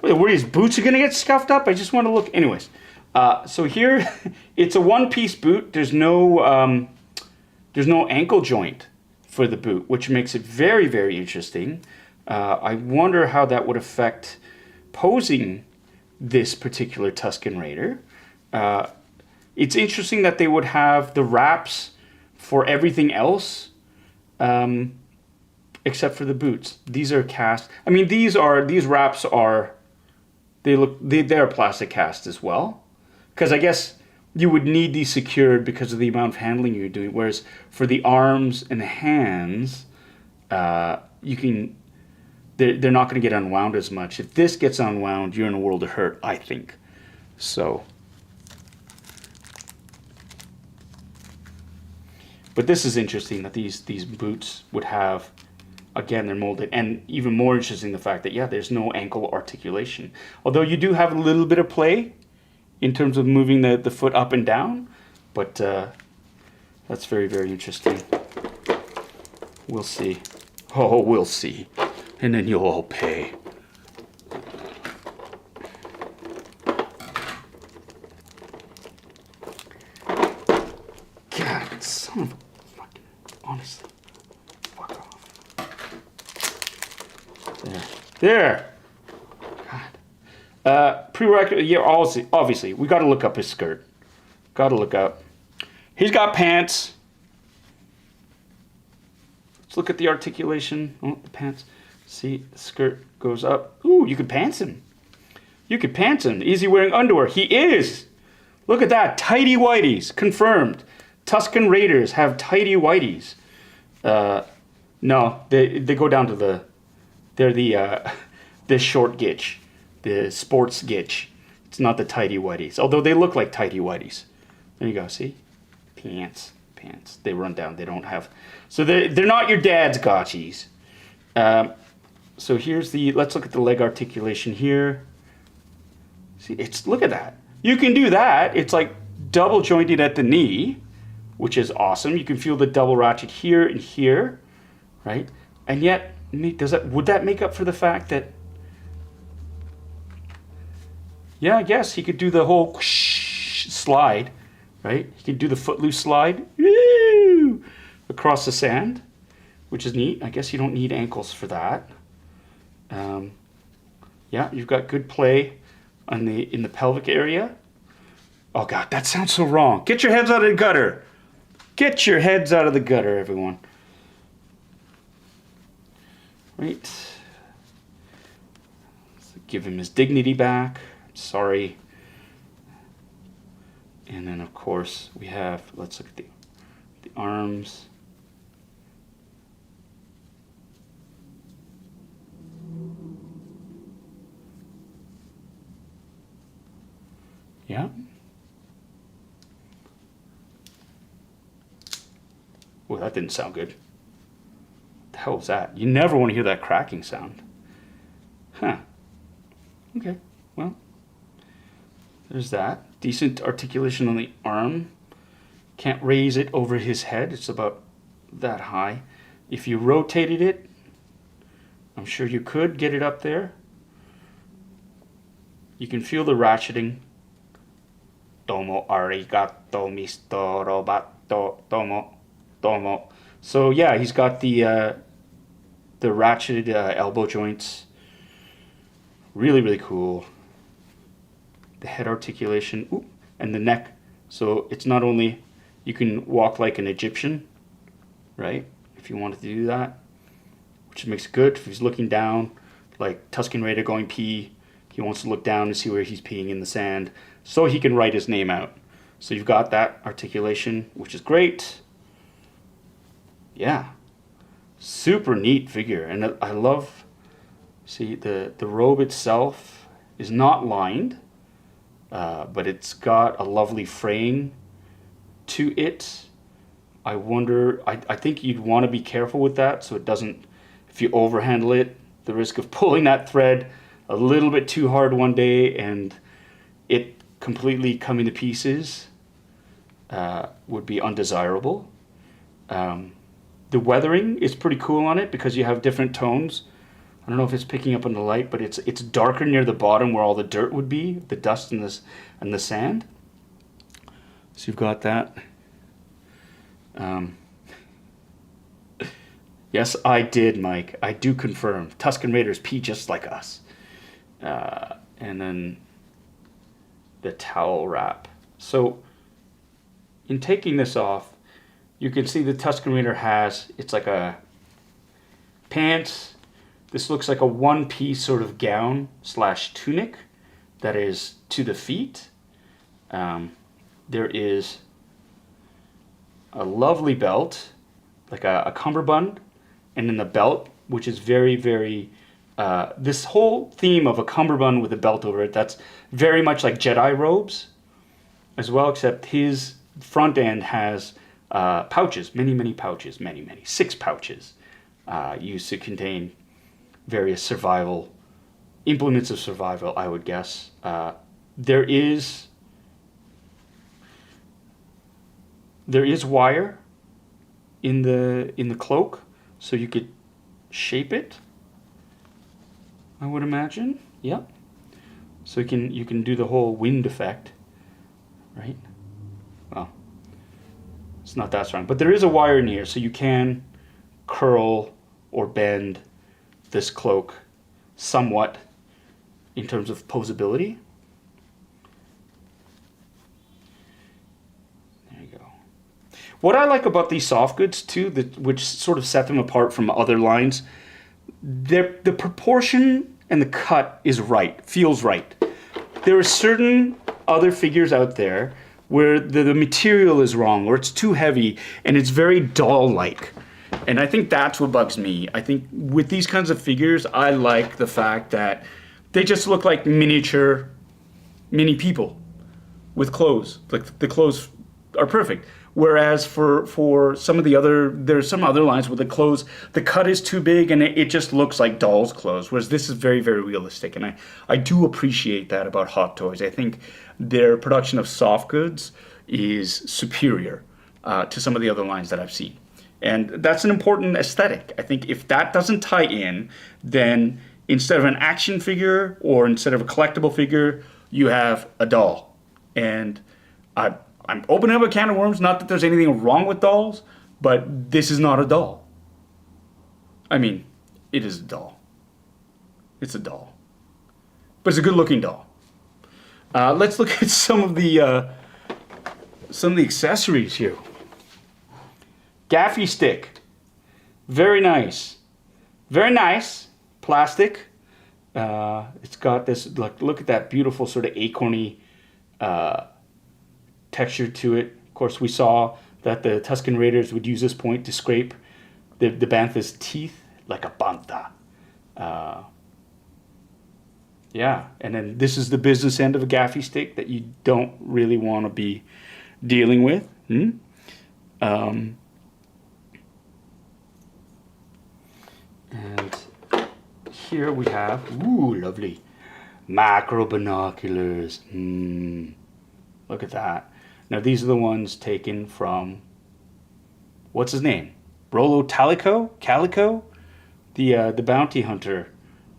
were his boots are gonna get scuffed up? I just want to look. Anyways, so here, it's a one-piece boot. There's no ankle joint for the boot, which makes it very, very interesting. I wonder how that would affect posing this particular Tusken Raider. It's interesting that they would have the wraps for everything else, except for the boots. These are cast. I mean, these wraps are, they're plastic cast as well, because I guess you would need these secured because of the amount of handling you're doing. Whereas for the arms and the hands, you can. They're not going to get unwound as much. If this gets unwound, you're in a world of hurt, I think. So, but this is interesting that these boots would have, again, they're molded, and even more interesting the fact that, yeah, there's no ankle articulation. Although you do have a little bit of play in terms of moving the foot up and down, but that's very, very interesting. We'll see. Oh, we'll see. And then you'll all pay. God, son of a fucking... Honestly. Fuck off. There. There! God. Prerequisite... Yeah, obviously, we gotta look up his skirt. Gotta look up. He's got pants. Let's look at the articulation. Oh, the pants. See, the skirt goes up. Ooh, you could pants him. You could pants him. Is he wearing underwear? He is. Look at that. Tighty whities. Confirmed. Tusken Raiders have tighty whities. No, they go down to they're the short gitch, the sports gitch. It's not the tighty whities, although they look like tighty whities. There you go, see? Pants. They run down, they don't have, so they're not your dad's gotchis. So here's let's look at the leg articulation here. See, look at that. You can do that. It's like double jointed at the knee, which is awesome. You can feel the double ratchet here and here, right? And yet, would that make up for the fact that, yeah, I guess he could do the whole slide, right? He could do the footloose slide across the sand, which is neat. I guess you don't need ankles for that. Yeah, you've got good play in the pelvic area. Oh God, that sounds so wrong. Get your heads out of the gutter. Get your heads out of the gutter, everyone. Right. Let's give him his dignity back. Sorry. And then of course we have, let's look at the arms. Yeah. Oh, that didn't sound good. What the hell was that? You never want to hear that cracking sound. Huh. Okay, well, there's that. Decent articulation on the arm. Can't raise it over his head. It's about that high. If you rotated it, I'm sure you could get it up there. You can feel the ratcheting. Domo arigato, Mr. Roboto. Domo. So yeah, he's got the ratcheted elbow joints. Really, really cool. The head articulation, and the neck. So it's not only, you can walk like an Egyptian, right? If you wanted to do that, which makes it good. If he's looking down, like Tusken Raider going pee, he wants to look down and see where he's peeing in the sand, so he can write his name out. So you've got that articulation, which is great. Yeah, super neat figure. And I love, see, the robe itself is not lined, but it's got a lovely fraying to it. I wonder, I think you'd want to be careful with that so it doesn't, if you overhandle it, the risk of pulling that thread a little bit too hard one day and it completely coming to pieces would be undesirable. The weathering is pretty cool on it because you have different tones. I don't know if it's picking up on the light, but it's darker near the bottom where all the dirt would be, the dust and the sand. So you've got that. Yes, I did, Mike. I do confirm. Tusken Raiders pee just like us. And then the towel wrap. So in taking this off, you can see the Tusken Raider has, it's like a pants. This looks like a one-piece sort of gown / tunic that is to the feet. There is a lovely belt, like a cummerbund, and then the belt, which is very, very, this whole theme of a cummerbund with a belt over it, that's very much like Jedi robes as well, except his front end has pouches, many pouches, 6 pouches, used to contain various survival, implements of survival, I would guess. There is wire in the cloak, so you could shape it, I would imagine. Yep. So you can do the whole wind effect, right? Well, it's not that strong, but there is a wire in here, so you can curl or bend this cloak somewhat in terms of posability. There you go. What I like about these soft goods too, which sort of set them apart from other lines, the proportion and the cut is right, feels right. There are certain other figures out there where the material is wrong, or it's too heavy and it's very doll-like. And I think that's what bugs me. I think with these kinds of figures, I like the fact that they just look like mini people with clothes. Like the clothes are perfect. Whereas for some of the other, there's some other lines where the clothes, the cut is too big and it just looks like doll's clothes. Whereas this is very, very realistic. And I do appreciate that about Hot Toys. I think their production of soft goods is superior to some of the other lines that I've seen. And that's an important aesthetic. I think if that doesn't tie in, then instead of an action figure or instead of a collectible figure, you have a doll. And I'm opening up a can of worms, not that there's anything wrong with dolls, but this is not a doll. I mean, it is a doll. It's a doll. But it's a good-looking doll. Let's look at some of the accessories here. Gaffy stick. Very nice. Very nice. Plastic. It's got this, look at that beautiful sort of acorny texture to it. Of course, we saw that the Tusken Raiders would use this point to scrape the Bantha's teeth like a bantha. Yeah, and then this is the business end of a gaffy stick that you don't really want to be dealing with. And here we have, ooh, lovely macro binoculars. Look at that. Now these are the ones taken from, what's his name? Rollo Calico? The bounty hunter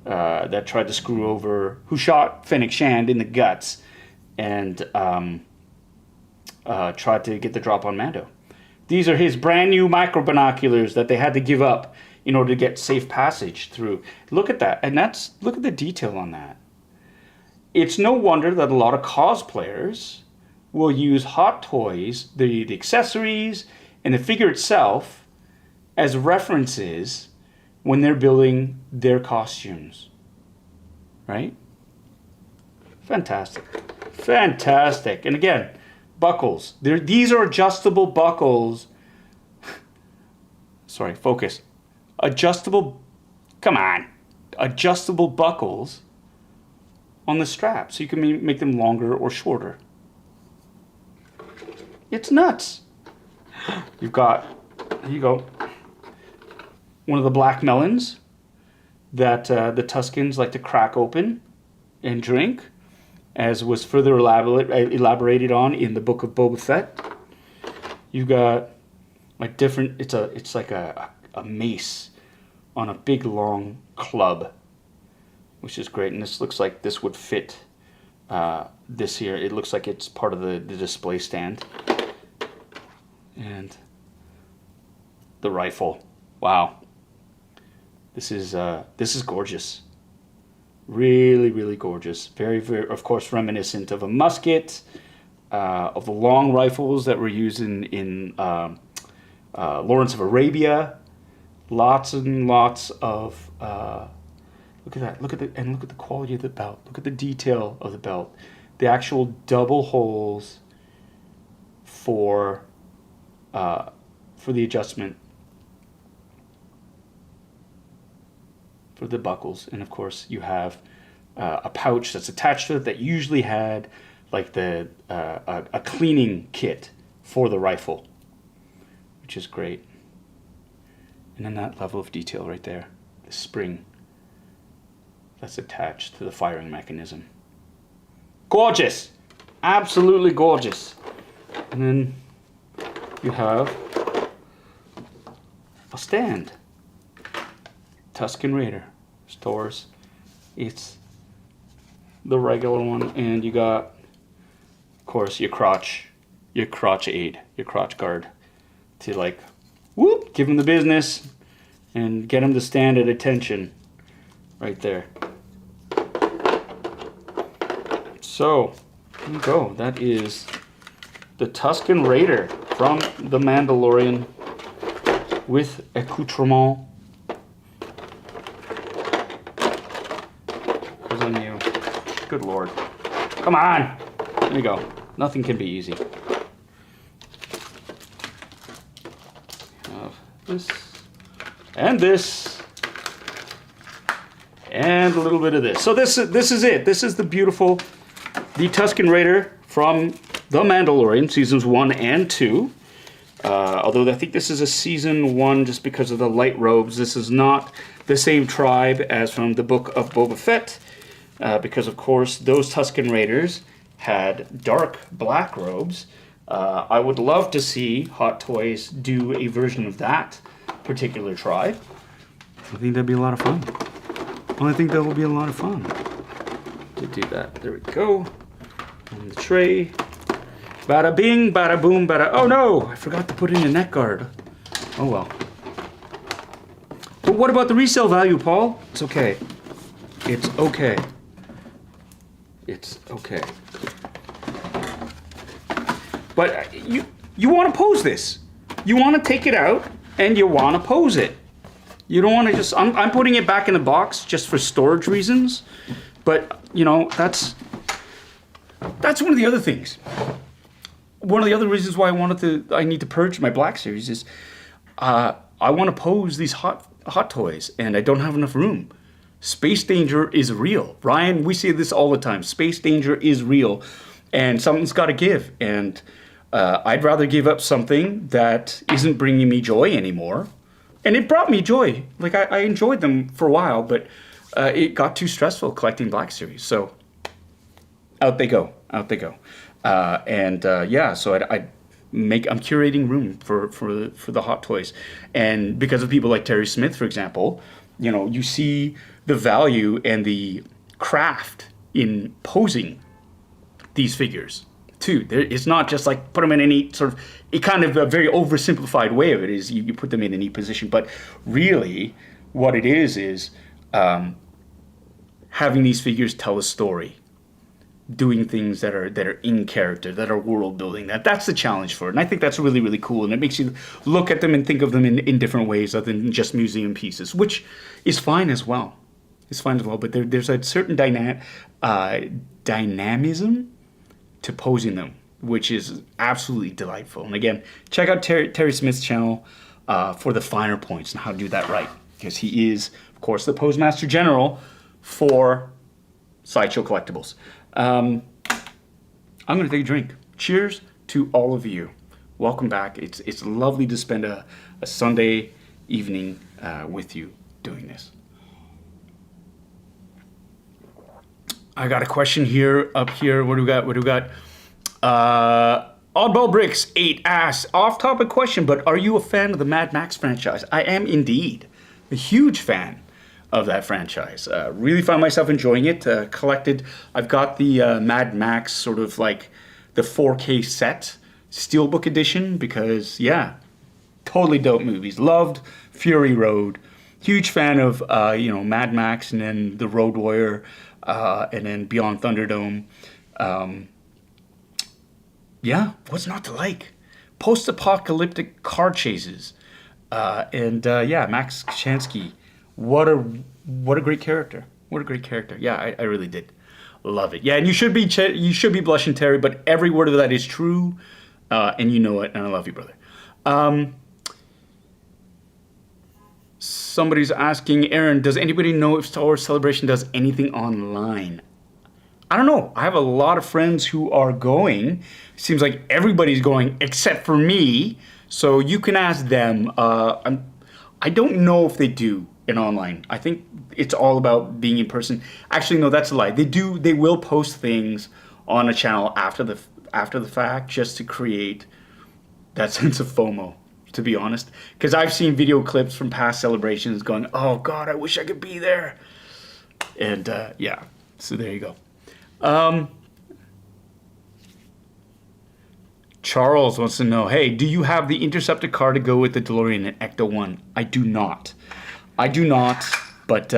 that tried to screw over, who shot Fennec Shand in the guts and tried to get the drop on Mando. These are his brand new micro binoculars that they had to give up in order to get safe passage through. Look at that, and look at the detail on that. It's no wonder that a lot of cosplayers will use Hot Toys, the accessories, and the figure itself as references when they're building their costumes. Right? Fantastic. Fantastic. And again, buckles. These are adjustable buckles. Sorry, focus. Adjustable buckles on the strap, so you can make them longer or shorter. It's nuts. You've got, here you go, one of the black melons that the Tuskens like to crack open and drink, as was further elaborated on in the Book of Boba Fett. You've got like different, it's like a mace on a big long club, which is great. And this looks like this would fit this here. It looks like it's part of the display stand. And the rifle. Wow. This is gorgeous. Really, really gorgeous. Very, very, of course, reminiscent of a musket, of the long rifles that were used in Lawrence of Arabia. Lots and lots of look at that. Look at the quality of the belt. Look at the detail of the belt. The actual double holes for the adjustment for the buckles, and of course you have a pouch that's attached to it that usually had like a cleaning kit for the rifle, which is great. And then that level of detail right there, the spring that's attached to the firing mechanism. Gorgeous! Absolutely gorgeous. And then you have a stand. Tusken Raider stores. It's the regular one, and you got, of course, your crotch aid, your crotch guard to like, whoop, give him the business and get him to stand at attention right there. So, here you go. That is the Tusken Raider from The Mandalorian with accoutrement. Goes on you. Good Lord. Come on. There you go. Nothing can be easy. This. and this, and a little bit of this. So this is it. This is the beautiful, the Tusken Raider from The Mandalorian, seasons 1 and 2. Although I think this is a season 1 just because of the light robes. This is not the same tribe as from the Book of Boba Fett, because of course those Tusken Raiders had dark black robes. I would love to see Hot Toys do a version of that particular tribe. I think that'd be a lot of fun. I think that will be a lot of fun to do that. There we go. On the tray. Bada bing, bada boom, bada... Oh no! I forgot to put in a neck guard. Oh well. But what about the resale value, Paul? It's okay. It's okay. It's okay. But you want to pose this. You want to take it out and you want to pose it. You don't want to just... I'm putting it back in the box just for storage reasons. But, you know, that's one of the other things. One of the other reasons why I need to purge my Black Series is I want to pose these hot toys and I don't have enough room. Space danger is real. Ryan, we say this all the time. Space danger is real and something's got to give. And I'd rather give up something that isn't bringing me joy anymore. And it brought me joy. Like I enjoyed them for a while, but it got too stressful collecting Black Series. So out they go. Out they go. Yeah, so I'm curating room for the hot toys, and because of people like Terry Smith, for example, you know, you see the value and the craft in posing these figures too. It's not just like put them in any sort of a kind of a very oversimplified way of it is you put them in any position, but really what it is having these figures tell a story. Doing things that are in character, that are world building. That's the challenge for it. And I think that's really, really cool. And it makes you look at them and think of them in different ways other than just museum pieces, which is fine as well. It's fine as well. But there's a certain dynamism to posing them, which is absolutely delightful. And again, check out Terry Smith's channel for the finer points and how to do that right. Because he is, of course, the Postmaster General for Sideshow Collectibles. I'm going to take a drink. Cheers to all of you. Welcome back. It's lovely to spend a Sunday evening with you doing this. I got a question here, up here. What do we got? Oddball Bricks 8 asks, off-topic question, but are you a fan of the Mad Max franchise? I am indeed. A huge fan of that franchise. Really found myself enjoying it. Collected, I've got the Mad Max sort of like the 4K set, Steelbook edition, because yeah, totally dope movies. Loved Fury Road. Huge fan of, Mad Max and then The Road Warrior and then Beyond Thunderdome. Yeah, what's not to like? Post-apocalyptic car chases. Max Kachansky. What a great character. What a great character. Yeah, I really did love it. Yeah, and you should be blushing, Terry, but every word of that is true, and you know it, and I love you, brother. Somebody's asking, Aaron, does anybody know if Star Wars Celebration does anything online? I don't know. I have a lot of friends who are going. It seems like everybody's going except for me, so you can ask them. I don't know if they do an online. I think it's all about being in person. Actually, no, that's a lie. They will post things on a channel after the fact just to create that sense of FOMO, to be honest. Because I've seen video clips from past celebrations going, oh God, I wish I could be there. And yeah, so there you go. Charles wants to know, hey, do you have the Interceptor car to go with the DeLorean in Ecto 1? I do not, but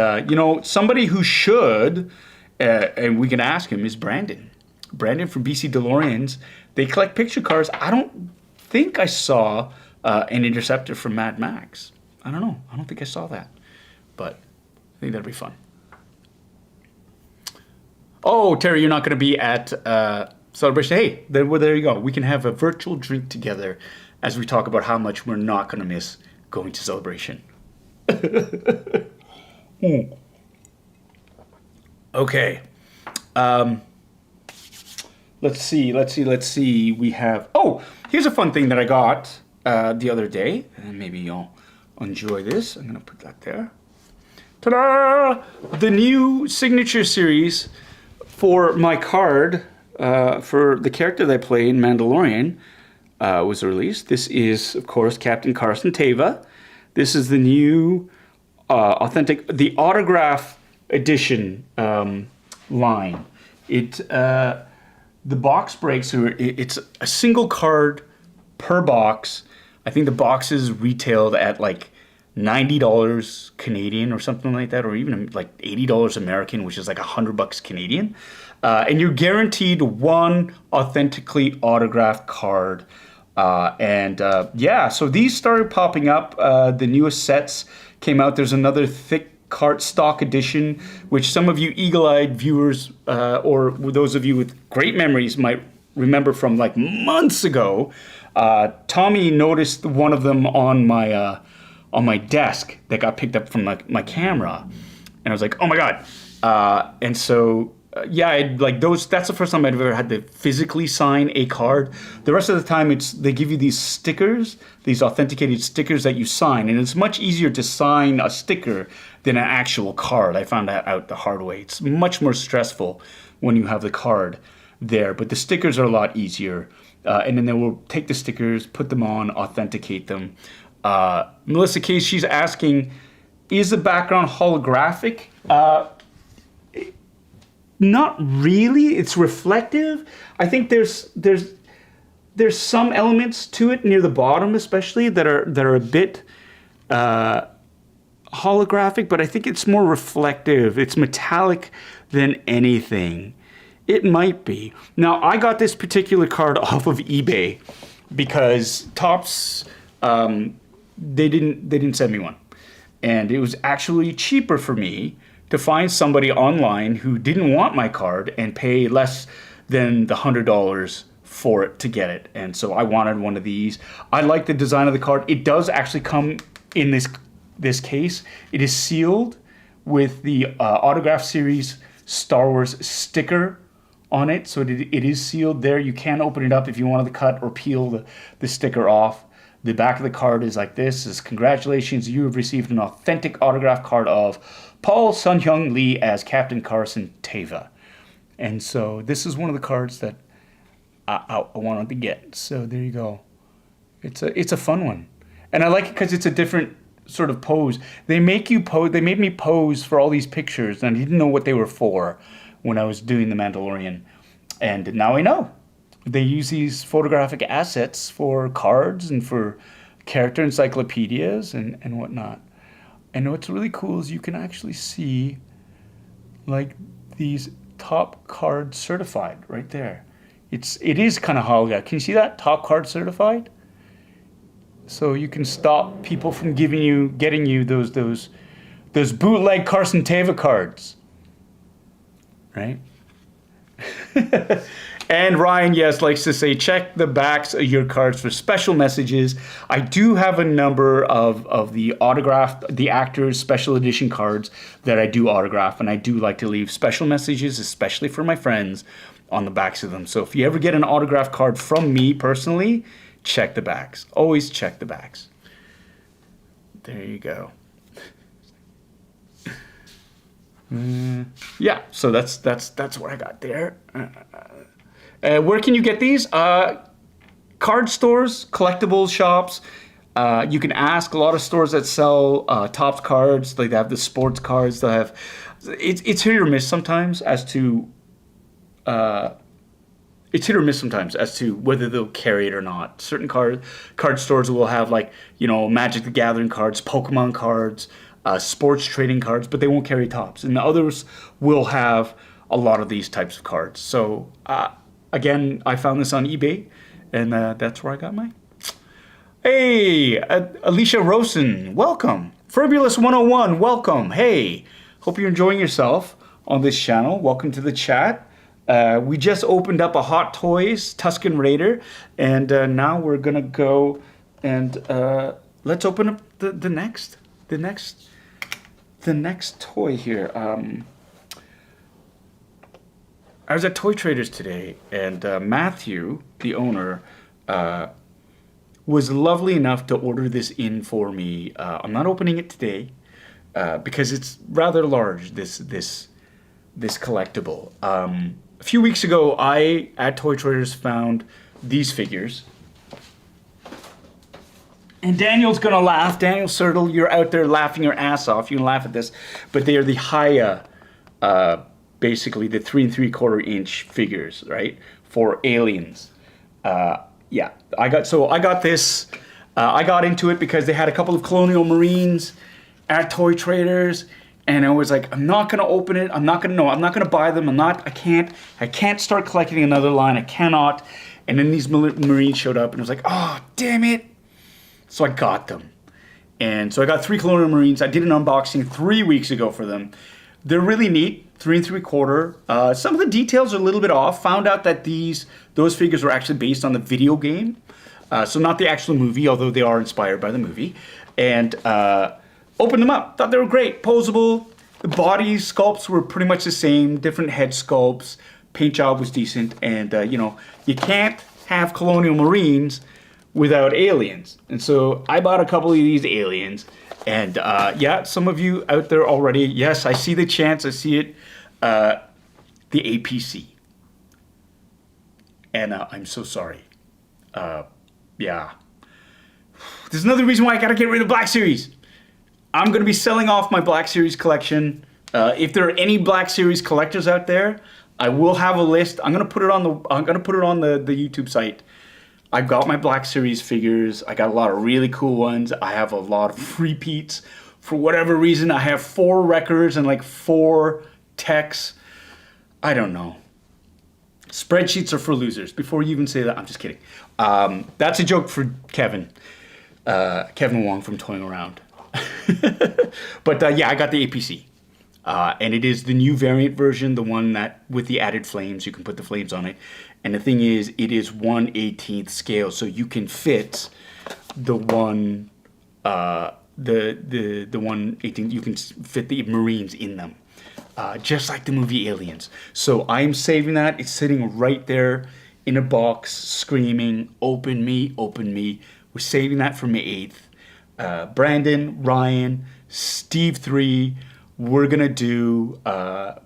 somebody who should, and we can ask him, is Brandon. Brandon from BC DeLoreans. They collect picture cars. I don't think I saw an Interceptor from Mad Max. I don't know. I don't think I saw that, but I think that'd be fun. Oh, Terry, you're not going to be at Celebration. Hey, there you go. We can have a virtual drink together as we talk about how much we're not going to miss going to Celebration. Okay. Let's see. We have... Oh, here's a fun thing that I got the other day. And maybe you'll enjoy this. I'm going to put that there. Ta-da! The new signature series for my card for the character that I play in Mandalorian was released. This is, of course, Captain Carson Teva. This is the new the autograph edition line. The box breaks, it's a single card per box. I think the box is retailed at like $90 Canadian or something like that, or even like $80 American, which is like $100 Canadian. And you're guaranteed one authentically autographed card. Yeah, so these started popping up. The newest sets came out. There's another thick cardstock edition, which some of you eagle-eyed viewers or those of you with great memories might remember from like months ago. Tommy noticed one of them on my desk that got picked up from my camera, and I was like, oh my god. And so yeah, like those. That's the first time I've ever had to physically sign a card. The rest of the time, they give you these stickers, these authenticated stickers that you sign, and it's much easier to sign a sticker than an actual card. I found that out the hard way. It's much more stressful when you have the card there, but the stickers are a lot easier. And then they will take the stickers, put them on, authenticate them. Melissa Case, she's asking, is the background holographic? Not really. It's reflective. I think there's some elements to it near the bottom, especially that are a bit holographic, but I think it's more reflective. It's metallic than anything. It might be. Now, I got this particular card off of eBay because Topps they didn't send me one, and it was actually cheaper for me to find somebody online who didn't want my card and pay less than the $100 for it to get it. And so I wanted one of these. I like the design of the card. It does actually come in this case. It is sealed with the Autograph Series Star Wars sticker on it. So it is sealed there. You can open it up if you wanted to cut or peel the sticker off. The back of the card is like this. It says, congratulations, you have received an authentic autograph card of Paul Sun-Hyung Lee as Captain Carson Teva. And so this is one of the cards that I wanted to get. So there you go. It's a fun one. And I like it because it's a different sort of pose. They make you pose. They made me pose for all these pictures, and I didn't know what they were for when I was doing The Mandalorian. And now I know. They use these photographic assets for cards and for character encyclopedias and whatnot. And what's really cool is you can actually see like these top card certified right there. It is kind of holographic. Can you see that? Top card certified? So you can stop people from getting you those bootleg Carson Teva cards. Right? And Ryan, yes, likes to say, check the backs of your cards for special messages. I do have a number of the actors' special edition cards that I do autograph, and I do like to leave special messages, especially for my friends, on the backs of them. So if you ever get an autograph card from me personally, check the backs. Always check the backs. There you go. Yeah, so that's what I got there. Where can you get these? Card stores, collectibles shops. You can ask a lot of stores that sell Topps cards. Like they have the sports cards. They have it's hit or miss sometimes as to whether they'll carry it or not. Certain card stores will have like Magic the Gathering cards, Pokemon cards, sports trading cards, but they won't carry Topps. And the others will have a lot of these types of cards. So again, I found this on eBay, and that's where I got mine. Hey, Alicia Rosen, welcome. Furbulous 101, welcome. Hey, hope you're enjoying yourself on this channel. Welcome to the chat. We just opened up a Hot Toys Tusken Raider, and now we're gonna go and let's open up the next the next toy here. I was at Toy Traders today, and Matthew, the owner, was lovely enough to order this in for me. I'm not opening it today because it's rather large. This collectible. A few weeks ago, I at Toy Traders found these figures. And Daniel's gonna laugh. Daniel Sertle, you're out there laughing your ass off. You can laugh at this, but they are the Haya, basically the 3 3/4 inch figures, right? For Aliens. Yeah, I got this. I got into it because they had a couple of Colonial Marines at Toy Traders, and I was like, I'm not gonna open it. I'm not gonna buy them. I can't start collecting another line. I cannot. And then these Marines showed up, and I was like, oh, damn it. So I got them. And so I got 3 Colonial Marines. I did an unboxing 3 weeks ago for them. They're really neat, 3 3/4. Some of the details are a little bit off. Found out that those figures were actually based on the video game. So not the actual movie, although they are inspired by the movie. And opened them up. Thought they were great, posable. The body sculpts were pretty much the same, different head sculpts. Paint job was decent. And, you can't have Colonial Marines without aliens. And so I bought a couple of these aliens. And yeah, some of you out there already, yes, I see the chance, I see it. The APC. And I'm so sorry. Yeah. There's another reason why I gotta get rid of Black Series. I'm gonna be selling off my Black Series collection. If there are any Black Series collectors out there, I will have a list. I'm gonna put it on the YouTube site. I got my Black Series figures. I got a lot of really cool ones. I have a lot of repeats. For whatever reason, I have 4 records and like 4 techs. I don't know. Spreadsheets are for losers. Before you even say that, I'm just kidding. That's a joke for Kevin. Kevin Wong from Toying Around. But yeah, I got the APC. And it is the new variant version, the one that with the added flames, you can put the flames on it. And the thing is, it is 1/18 scale, so you can fit the 1/18. You can fit the Marines in them, just like the movie Aliens. So I am saving that. It's sitting right there in a box, screaming, "Open me, open me." We're saving that for May 8th. Brandon, Ryan, Steve 3. We're gonna do a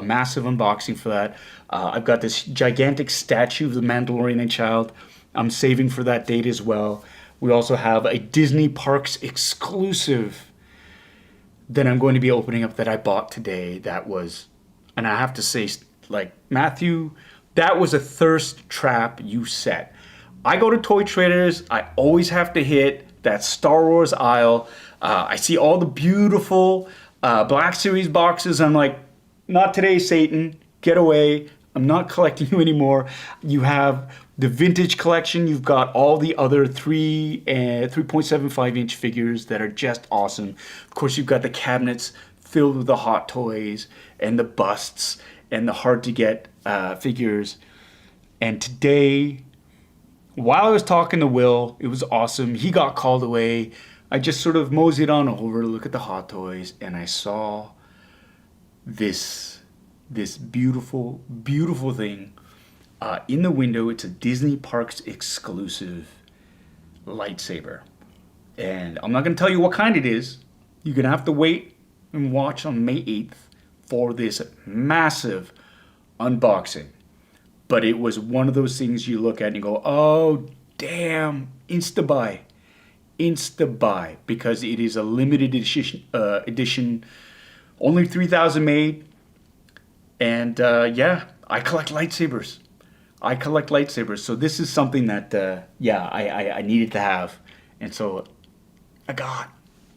massive unboxing for that. I've got this gigantic statue of the Mandalorian child. I'm saving for that date as well. We also have a Disney Parks exclusive that I'm going to be opening up that I bought today. That was, and I have to say, like, Matthew, that was a thirst trap you set. I go to Toy Traders. I always have to hit that Star Wars aisle. I see all the beautiful Black Series boxes. I'm like, not today, Satan. Get away. I'm not collecting you anymore. You have the vintage collection. You've got all the other 3.75 inch figures that are just awesome. Of course, you've got the cabinets filled with the hot toys and the busts and the hard to get figures. And today, while I was talking to Will, it was awesome. He got called away. I just sort of moseyed on over to look at the hot toys, and I saw this beautiful, beautiful thing in the window. It's a Disney Parks exclusive lightsaber. And I'm not going to tell you what kind it is. You're going to have to wait and watch on May 8th for this massive unboxing. But it was one of those things you look at and you go, oh, damn, insta-buy. Insta-buy, because it is a limited edition, only 3,000 made. And yeah, I collect lightsabers. So this is something that, yeah, I needed to have. And so I got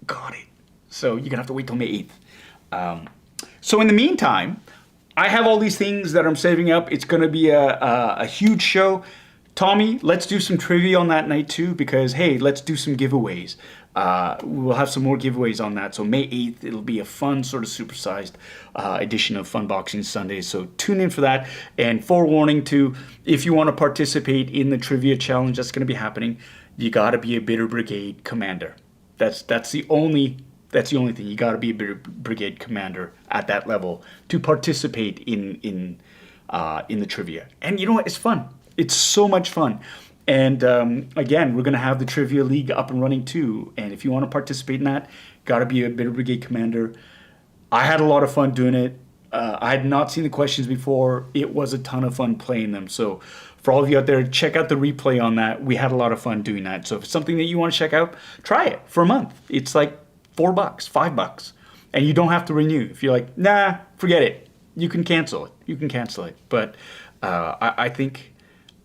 it. So you're going to have to wait till May 8th. So in the meantime, I have all these things that I'm saving up. It's going to be a huge show. Tommy, let's do some trivia on that night too, because, hey, let's do some giveaways. We'll have some more giveaways on that. So May 8th, it'll be a fun sort of supersized edition of Funboxing Sundays. So tune in for that. And forewarning too, if you want to participate in the trivia challenge that's going to be happening, you got to be a Bitter Brigade commander. That's the only thing. You got to be a Bitter Brigade commander at that level to participate in the trivia. And you know what? It's fun. It's so much fun. And again, we're gonna have the trivia league up and running too. And if you want to participate in that, got to be a Bitter Brigade commander. I had a lot of fun doing it. I had not seen the questions before. It was a ton of fun playing them. So for all of you out there, check out the replay on that. We had a lot of fun doing that. So if it's something that you want to check out, try it for a month. It's like $4, $5, and you don't have to renew. If you're like, nah, forget it, you can cancel it. You can cancel it. But I think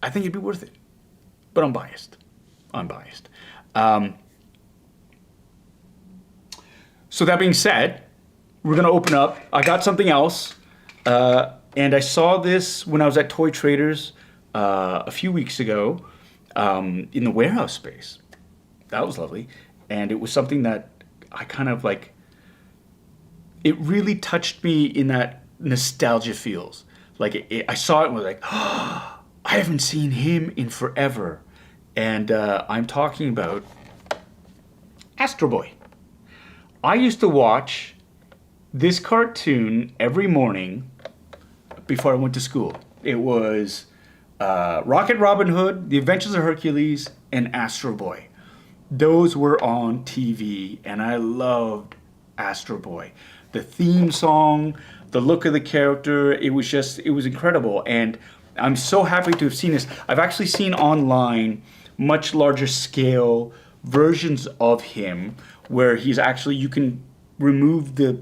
it'd be worth it. But I'm biased. So that being said, we're gonna open up. I got something else, and I saw this when I was at Toy Traders a few weeks ago in the warehouse space. That was lovely, and it was something that I kind of like. It really touched me in that nostalgia feels. Like I saw it and was like, oh, I haven't seen him in forever, and I'm talking about Astro Boy. I used to watch this cartoon every morning before I went to school. It was Rocket Robin Hood, The Adventures of Hercules, and Astro Boy. Those were on TV, and I loved Astro Boy. The theme song, the look of the character, it was incredible. And I'm so happy to have seen this. I've actually seen online much larger scale versions of him where he's actually, you can remove the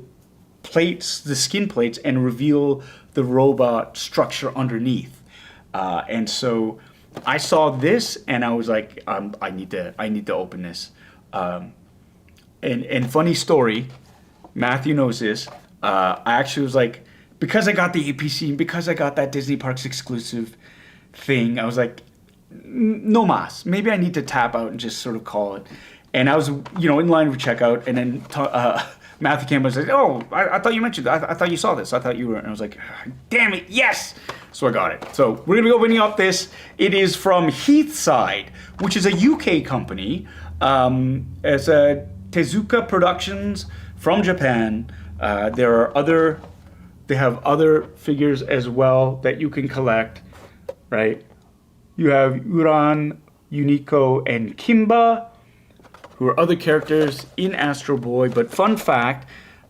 plates, the skin plates, and reveal the robot structure underneath. And so I saw this and I was like, I need to open this. And funny story, Matthew knows this. I actually was like, because I got the APC and because I got that Disney Parks exclusive thing, I was like, no mas. Maybe I need to tap out and just sort of call it. And I was, in line for checkout, and then Matthew came and said, "Oh, I thought you mentioned that. I thought you saw this. I thought you were." And I was like, "Damn it, yes!" So I got it. So we're gonna be opening up this. It is from Heathside, which is a UK company. It's a Tezuka Productions from Japan. They have other figures as well that you can collect, right? You have Uran, Unico, and Kimba, who are other characters in Astro Boy. But fun fact,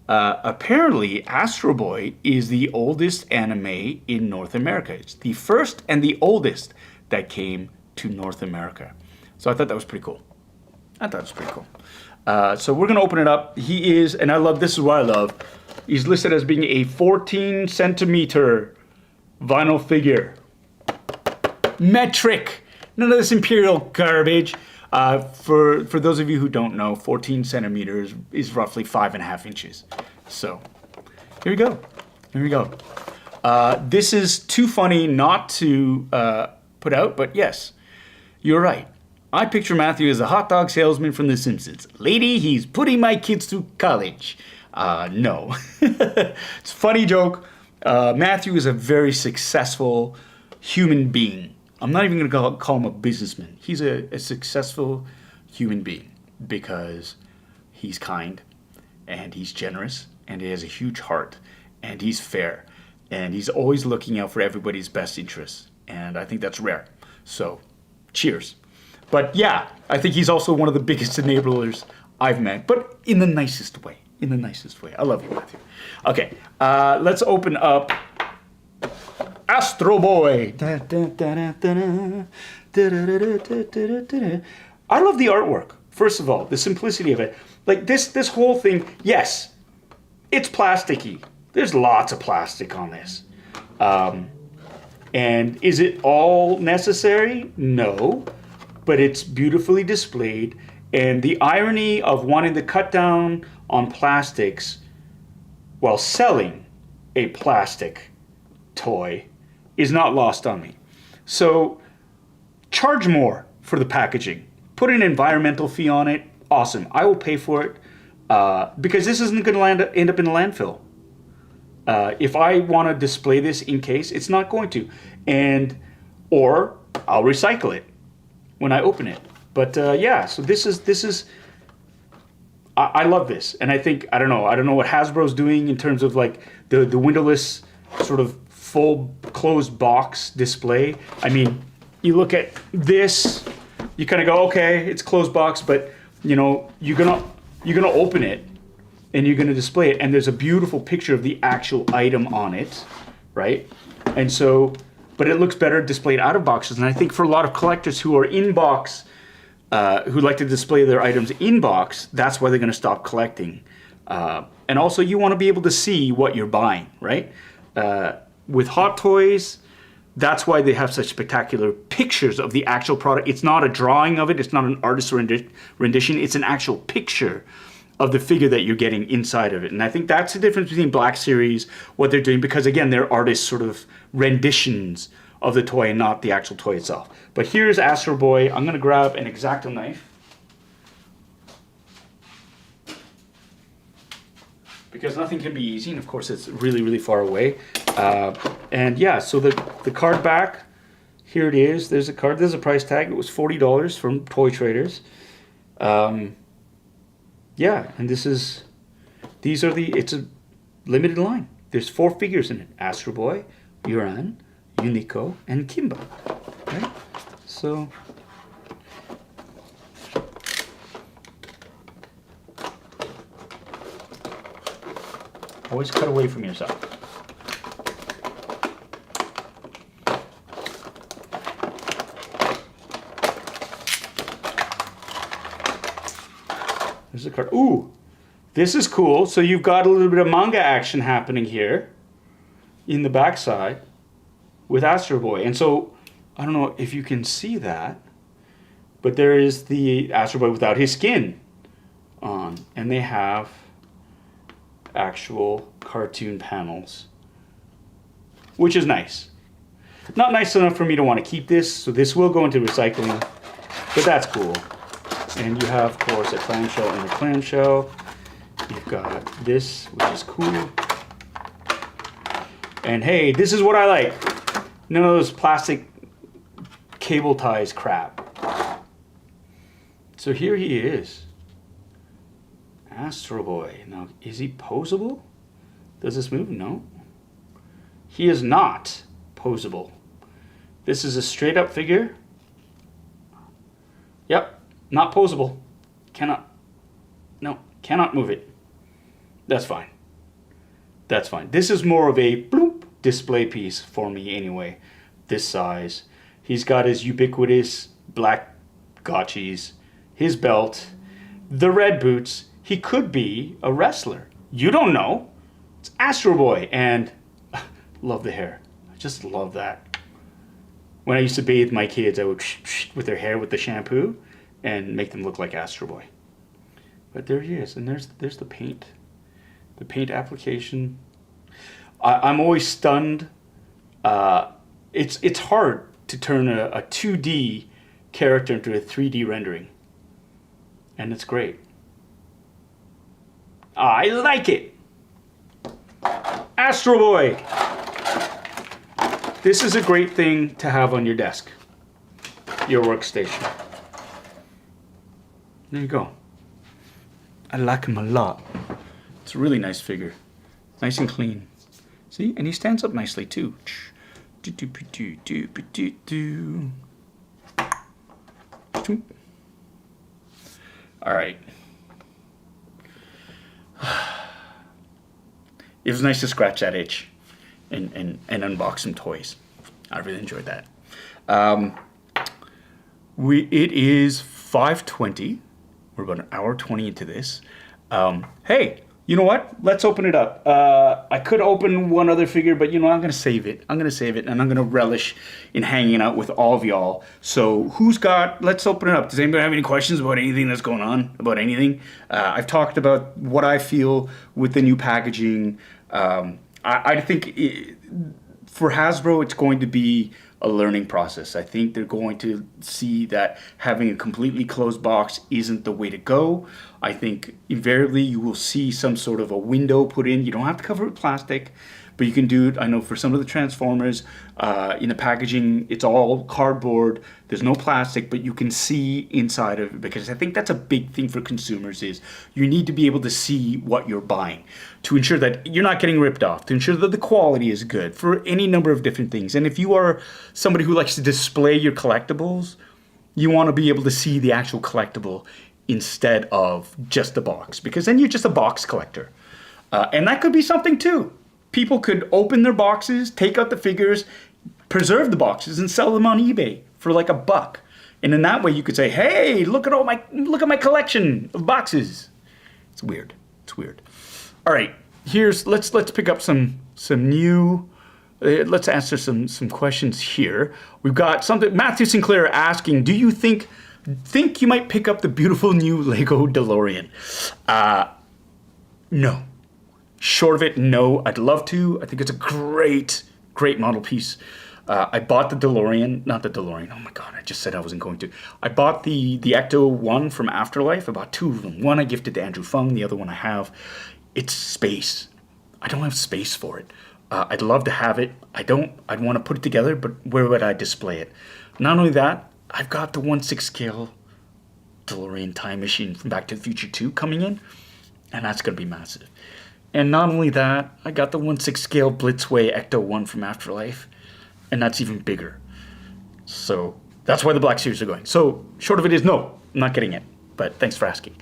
apparently Astro Boy is the oldest anime in North America. It's the first and the oldest that came to North America. So I thought that was pretty cool. So we're gonna open it up. He is, and I love, this is what I love, he's listed as being a 14 centimeter vinyl figure. Metric. None of this imperial garbage. For those of you who don't know, 14 centimeters is roughly 5.5 inches. So here we go. This is too funny not to put out, but yes, you're right. I picture Matthew as a hot dog salesman from The Simpsons. Lady, he's putting my kids through college. No. It's a funny joke. Matthew is a very successful human being. I'm not even going to call him a businessman. He's a successful human being because he's kind and he's generous and he has a huge heart and he's fair and he's always looking out for everybody's best interests. And I think that's rare. So, cheers. But yeah, I think he's also one of the biggest enablers I've met, but in the nicest way. I love you, Matthew. Okay, let's open up Astro Boy. I love the artwork. First of all, the simplicity of it. Like this whole thing, yes, it's plasticky. There's lots of plastic on this. And is it all necessary? No, but it's beautifully displayed. And the irony of wanting to cut down on plastics while selling a plastic toy is not lost on me. So charge more for the packaging. Put an environmental fee on it. Awesome. I will pay for it because this isn't going to end up in a landfill. If I want to display this in case, it's not going to. Or I'll recycle it when I open it. But yeah, so this is I love this, and I think I don't know what Hasbro's doing in terms of like the windowless sort of full closed box display. I mean, you look at this, you kind of go, okay, it's closed box, but you know, you're gonna open it and you're gonna display it, and there's a beautiful picture of the actual item on it, right? And so, but it looks better displayed out of boxes. And I think for a lot of collectors who are in box, who like to display their items in box, that's why they're gonna stop collecting. And also, you want to be able to see what you're buying, right? With Hot Toys, that's why they have such spectacular pictures of the actual product. It's not a drawing of it. It's not an artist's rendition. It's an actual picture of the figure that you're getting inside of it. And I think that's the difference between Black Series, what they're doing, because again, they're artists' sort of renditions of the toy and not the actual toy itself. But here's Astro Boy. I'm going to grab an X-Acto knife, because nothing can be easy, and of course it's really, really far away. And yeah, so the card back, here it is. There's a card. There's a price tag. It was $40 from Toy Traders. Yeah, and it's a limited line. There's 4 figures in it: Astro Boy, Uran, Unico, and Kimba. Right? So always cut away from yourself. There's a card. Ooh, this is cool. So you've got a little bit of manga action happening here in the backside with Astro Boy. And so, I don't know if you can see that, but there is the Astro Boy without his skin on. And they have actual cartoon panels, which is nice. Not nice enough for me to want to keep this, so this will go into recycling, but that's cool. And you have, of course, a clamshell and a clamshell. You've got this, which is cool. And hey, this is what I like. None of those plastic cable ties crap. So here he is. Astro Boy. Now, is he posable? Does this move? No. He is not posable. This is a straight up figure. Yep. Not posable. Cannot move it. That's fine. That's fine. This is more of a bloop display piece for me anyway. This size. He's got his ubiquitous black gotchis, his belt, the red boots. He could be a wrestler. You don't know. It's Astro Boy, and love the hair. I just love that. When I used to bathe my kids, I would with their hair with the shampoo and make them look like Astro Boy. But there he is, and there's the paint. The paint application. I'm always stunned. It's hard to turn a 2D character into a 3D rendering. And it's great. I like it. Astro Boy. This is a great thing to have on your desk, your workstation. There you go. I like him a lot. It's a really nice figure. Nice and clean. See? And he stands up nicely too. Alright. It was nice to scratch that itch and unbox some toys. I really enjoyed that. It is 5:20. We're about an hour 20 into this. Hey, you know what? Let's open it up. I could open one other figure, but you know, I'm going to save it. I'm going to save it, and I'm going to relish in hanging out with all of y'all. So let's open it up. Does anybody have any questions about anything that's going on? About anything? I've talked about what I feel with the new packaging. I think for Hasbro, it's going to be a learning process. I think they're going to see that having a completely closed box isn't the way to go. I think invariably you will see some sort of a window put in. You don't have to cover it with plastic, but you can do it, I know, for some of the Transformers. In the packaging, it's all cardboard. There's no plastic, but you can see inside of it, because I think that's a big thing for consumers is you need to be able to see what you're buying to ensure that you're not getting ripped off, to ensure that the quality is good for any number of different things. And if you are somebody who likes to display your collectibles, you want to be able to see the actual collectible instead of just the box, because then you're just a box collector. And that could be something too. People could open their boxes, take out the figures, preserve the boxes, and sell them on eBay for like $1. And in that way, you could say, "Hey, look at my collection of boxes." It's weird. It's weird. All right, let's pick up some new. Let's answer some questions here. We've got something. Matthew Sinclair asking, "Do you think you might pick up the beautiful new Lego DeLorean?" No. Short of it, no. I'd love to. I think it's a great model piece. I bought the DeLorean, not the DeLorean. Oh my God, I just said I wasn't going to. I bought the Ecto 1 from Afterlife. I bought 2 of them. One I gifted to Andrew Fung. The other one I have. It's space. I don't have space for it. I'd love to have it. I'd want to put it together, but where would I display it? Not only that, I've got the 1/6 scale DeLorean time machine from Back to the Future 2 coming in, and that's going to be massive. And not only that, I got the 1/6 scale Blitzway Ecto 1 from Afterlife, and that's even bigger. So that's why the Black Series are going. So short of it is no, I'm not getting it, but thanks for asking.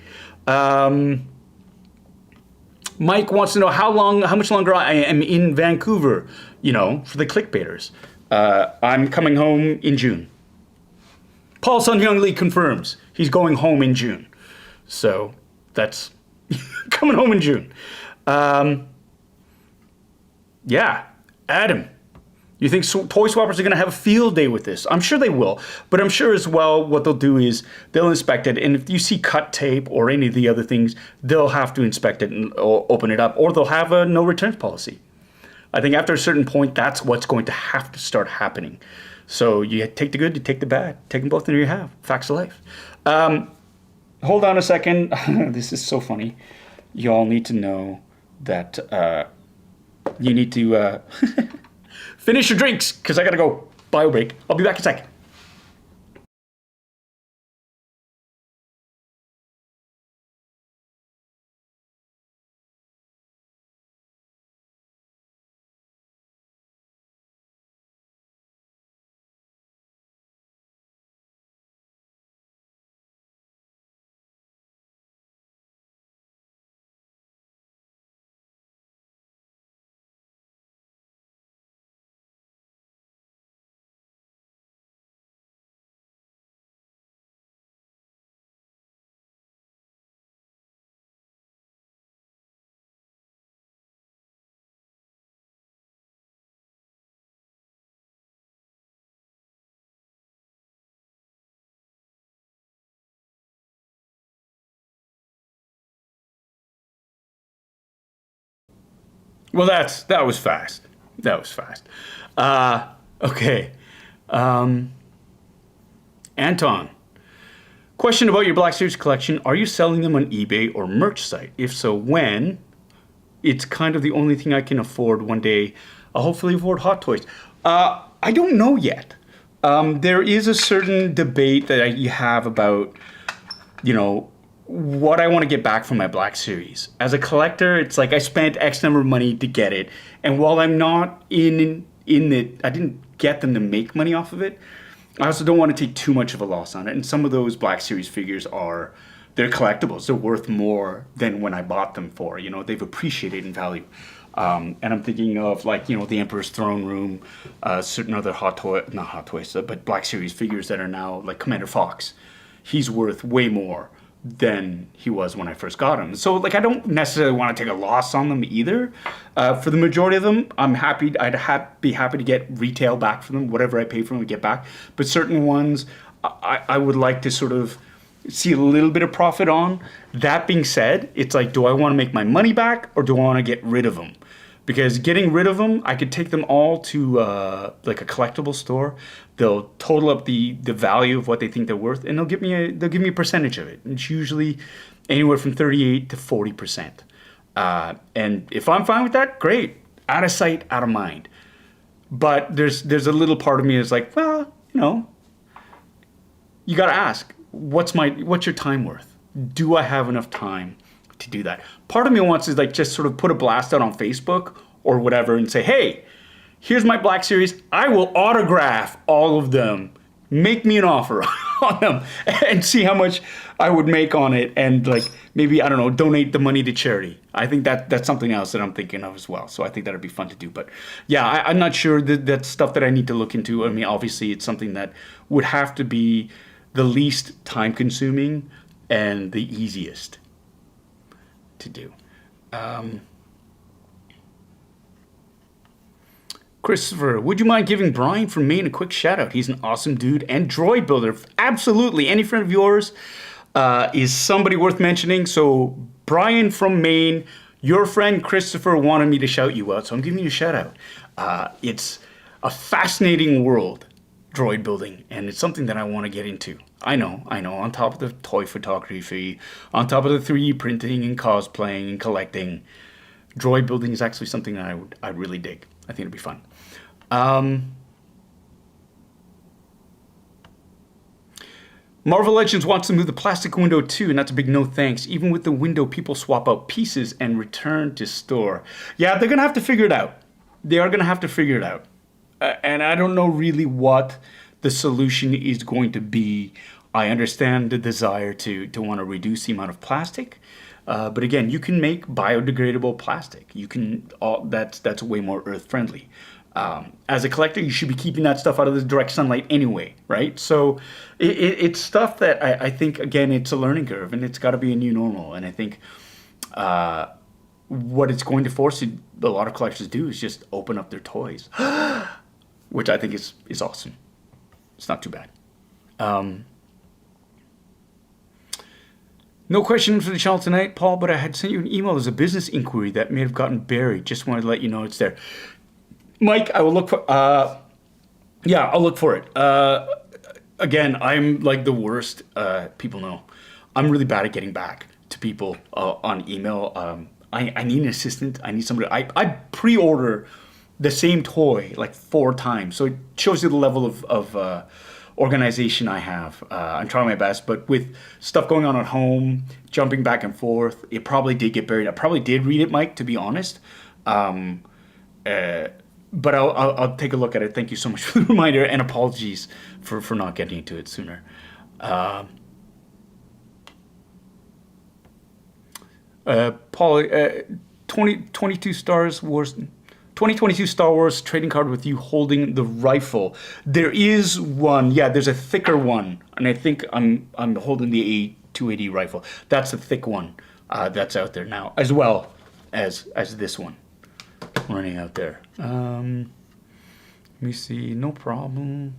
Mike wants to know how much longer I am in Vancouver, for the clickbaiters. I'm coming home in June. Paul Sun Hyung Lee confirms he's going home in June. So that's coming home in June. Yeah, Adam, you think toy swappers are going to have a field day with this? I'm sure they will, but I'm sure as well what they'll do is they'll inspect it, and if you see cut tape or any of the other things, they'll have to inspect it and open it up, or they'll have a no returns policy. I think after a certain point, that's what's going to have to start happening. So you take the good, you take the bad. Take them both and you have. Facts of life. Hold on a second. This is so funny. You all need to know that you need to finish your drinks, because I got to go. Bio break. I'll be back in a second. Well, that was fast. That was fast. Okay. Anton, question about your Black Series collection. Are you selling them on eBay or merch site? If so, when? It's kind of the only thing I can afford one day. I'll hopefully afford Hot Toys. I don't know yet. There is a certain debate that you have about, what I want to get back from my Black Series. As a collector, it's like I spent X number of money to get it. And while I'm not in it, I didn't get them to make money off of it. I also don't want to take too much of a loss on it. And some of those Black Series figures they're collectibles. They're worth more than when I bought them for. They've appreciated in value. And I'm thinking of the Emperor's Throne Room, certain other not Hot Toys, but Black Series figures that are now like Commander Fox. He's worth way more than he was when I first got him. So I don't necessarily want to take a loss on them either. For the majority of them, I'm happy. Be happy to get retail back for them, whatever I pay for them, to get back. But certain ones, I would like to sort of see a little bit of profit on. That being said, it's like, do I want to make my money back or do I want to get rid of them? Because getting rid of them, I could take them all to a collectible store. They'll total up the value of what they think they're worth, and they'll give me a percentage of it. It's usually anywhere from 38 to 40%. And if I'm fine with that, great. Out of sight, out of mind. But there's a little part of me that's like, well, you got to ask, what's your time worth? Do I have enough time to do that? Part of me wants to like just sort of put a blast out on Facebook or whatever and say, hey, here's my Black Series. I will autograph all of them. Make me an offer on them and see how much I would make on it, and like maybe, I don't know, donate the money to charity. I think that's something else that I'm thinking of as well. So I think that'd be fun to do. But yeah, I'm not sure that that's stuff that I need to look into. I mean, obviously it's something that would have to be the least time consuming and the easiest to do. Christopher, would you mind giving Brian from Maine a quick shout out? He's an awesome dude and droid builder. Absolutely. Any friend of yours is somebody worth mentioning. So Brian from Maine, your friend Christopher wanted me to shout you out, so I'm giving you a shout out. It's a fascinating world, droid building, and it's something that I want to get into. I know. On top of the toy photography, on top of the 3D printing and cosplaying and collecting, droid building is actually something that I'd really dig. I think it'd be fun. Marvel Legends wants to move the plastic window too, and that's a big no thanks. Even with the window, people swap out pieces and return to store. Yeah, they're going to have to figure it out. They are going to have to figure it out. And I don't know really what the solution is going to be. I understand the desire to want to reduce the amount of plastic. But again, you can make biodegradable plastic. You can, that's way more earth friendly. As a collector, you should be keeping that stuff out of the direct sunlight anyway, right? So it's stuff that I think, again, it's a learning curve, and it's got to be a new normal. And I think what it's going to force a lot of collectors to do is just open up their toys, which I think is awesome. It's not too bad. No question for the channel tonight, Paul, but I had sent you an email. There's a business inquiry that may have gotten buried. Just wanted to let you know it's there. Mike, I will look for, I'll look for it. Again, I'm like the worst, people know. I'm really bad at getting back to people on email. I need an assistant. I need somebody. I pre-order the same toy like 4 times. So it shows you the level of organization I have. I'm trying my best, but with stuff going on at home, jumping back and forth, it probably did get buried. I probably did read it, Mike, to be honest. But I'll take a look at it. Thank you so much for the reminder, and apologies for not getting into it sooner. Paul, 2022 Star Wars trading card with you holding the rifle. There is one. Yeah, there's a thicker one, and I think I'm holding the A280 rifle. That's a thick one that's out there now, as well as this one running out there. Let me see. No problem.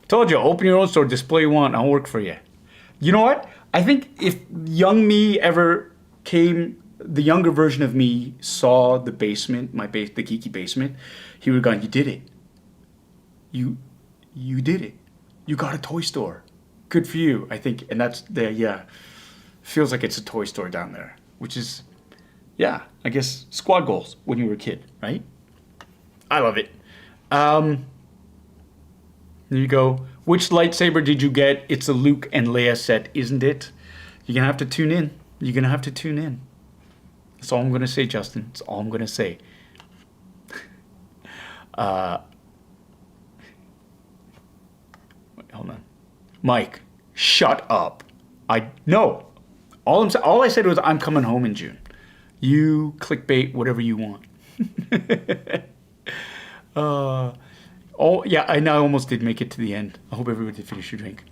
Told you, open your own store, display one. I'll work for you. You know what? I think if young me ever came, the younger version of me saw the basement, the geeky basement, he would have gone, "You did it. You did it. You got a toy store. Good for you." I think, and that's there. Yeah, feels like it's a toy store down there, which is, yeah, I guess squad goals when you were a kid, right? I love it. There you go. Which lightsaber did you get? It's a Luke and Leia set, isn't it? You're going to have to tune in. You're going to have to tune in. That's all I'm going to say, Justin. That's all I'm going to say. Wait, hold on. Mike, shut up. No. All I said was I'm coming home in June. You clickbait whatever you want. Oh, yeah, I know I almost did make it to the end. I hope everybody did finish your drink.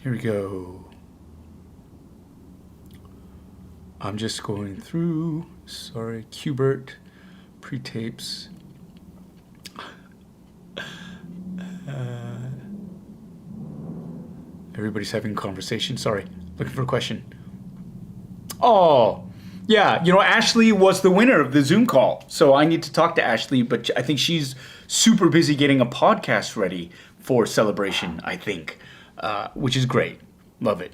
Here we go. I'm just going through. Sorry, Qbert, pre-tapes. Everybody's having a conversation. Sorry, looking for a question. Oh, yeah. Ashley was the winner of the Zoom call. So I need to talk to Ashley, but I think she's super busy getting a podcast ready for Celebration, I think. which is great. Love it.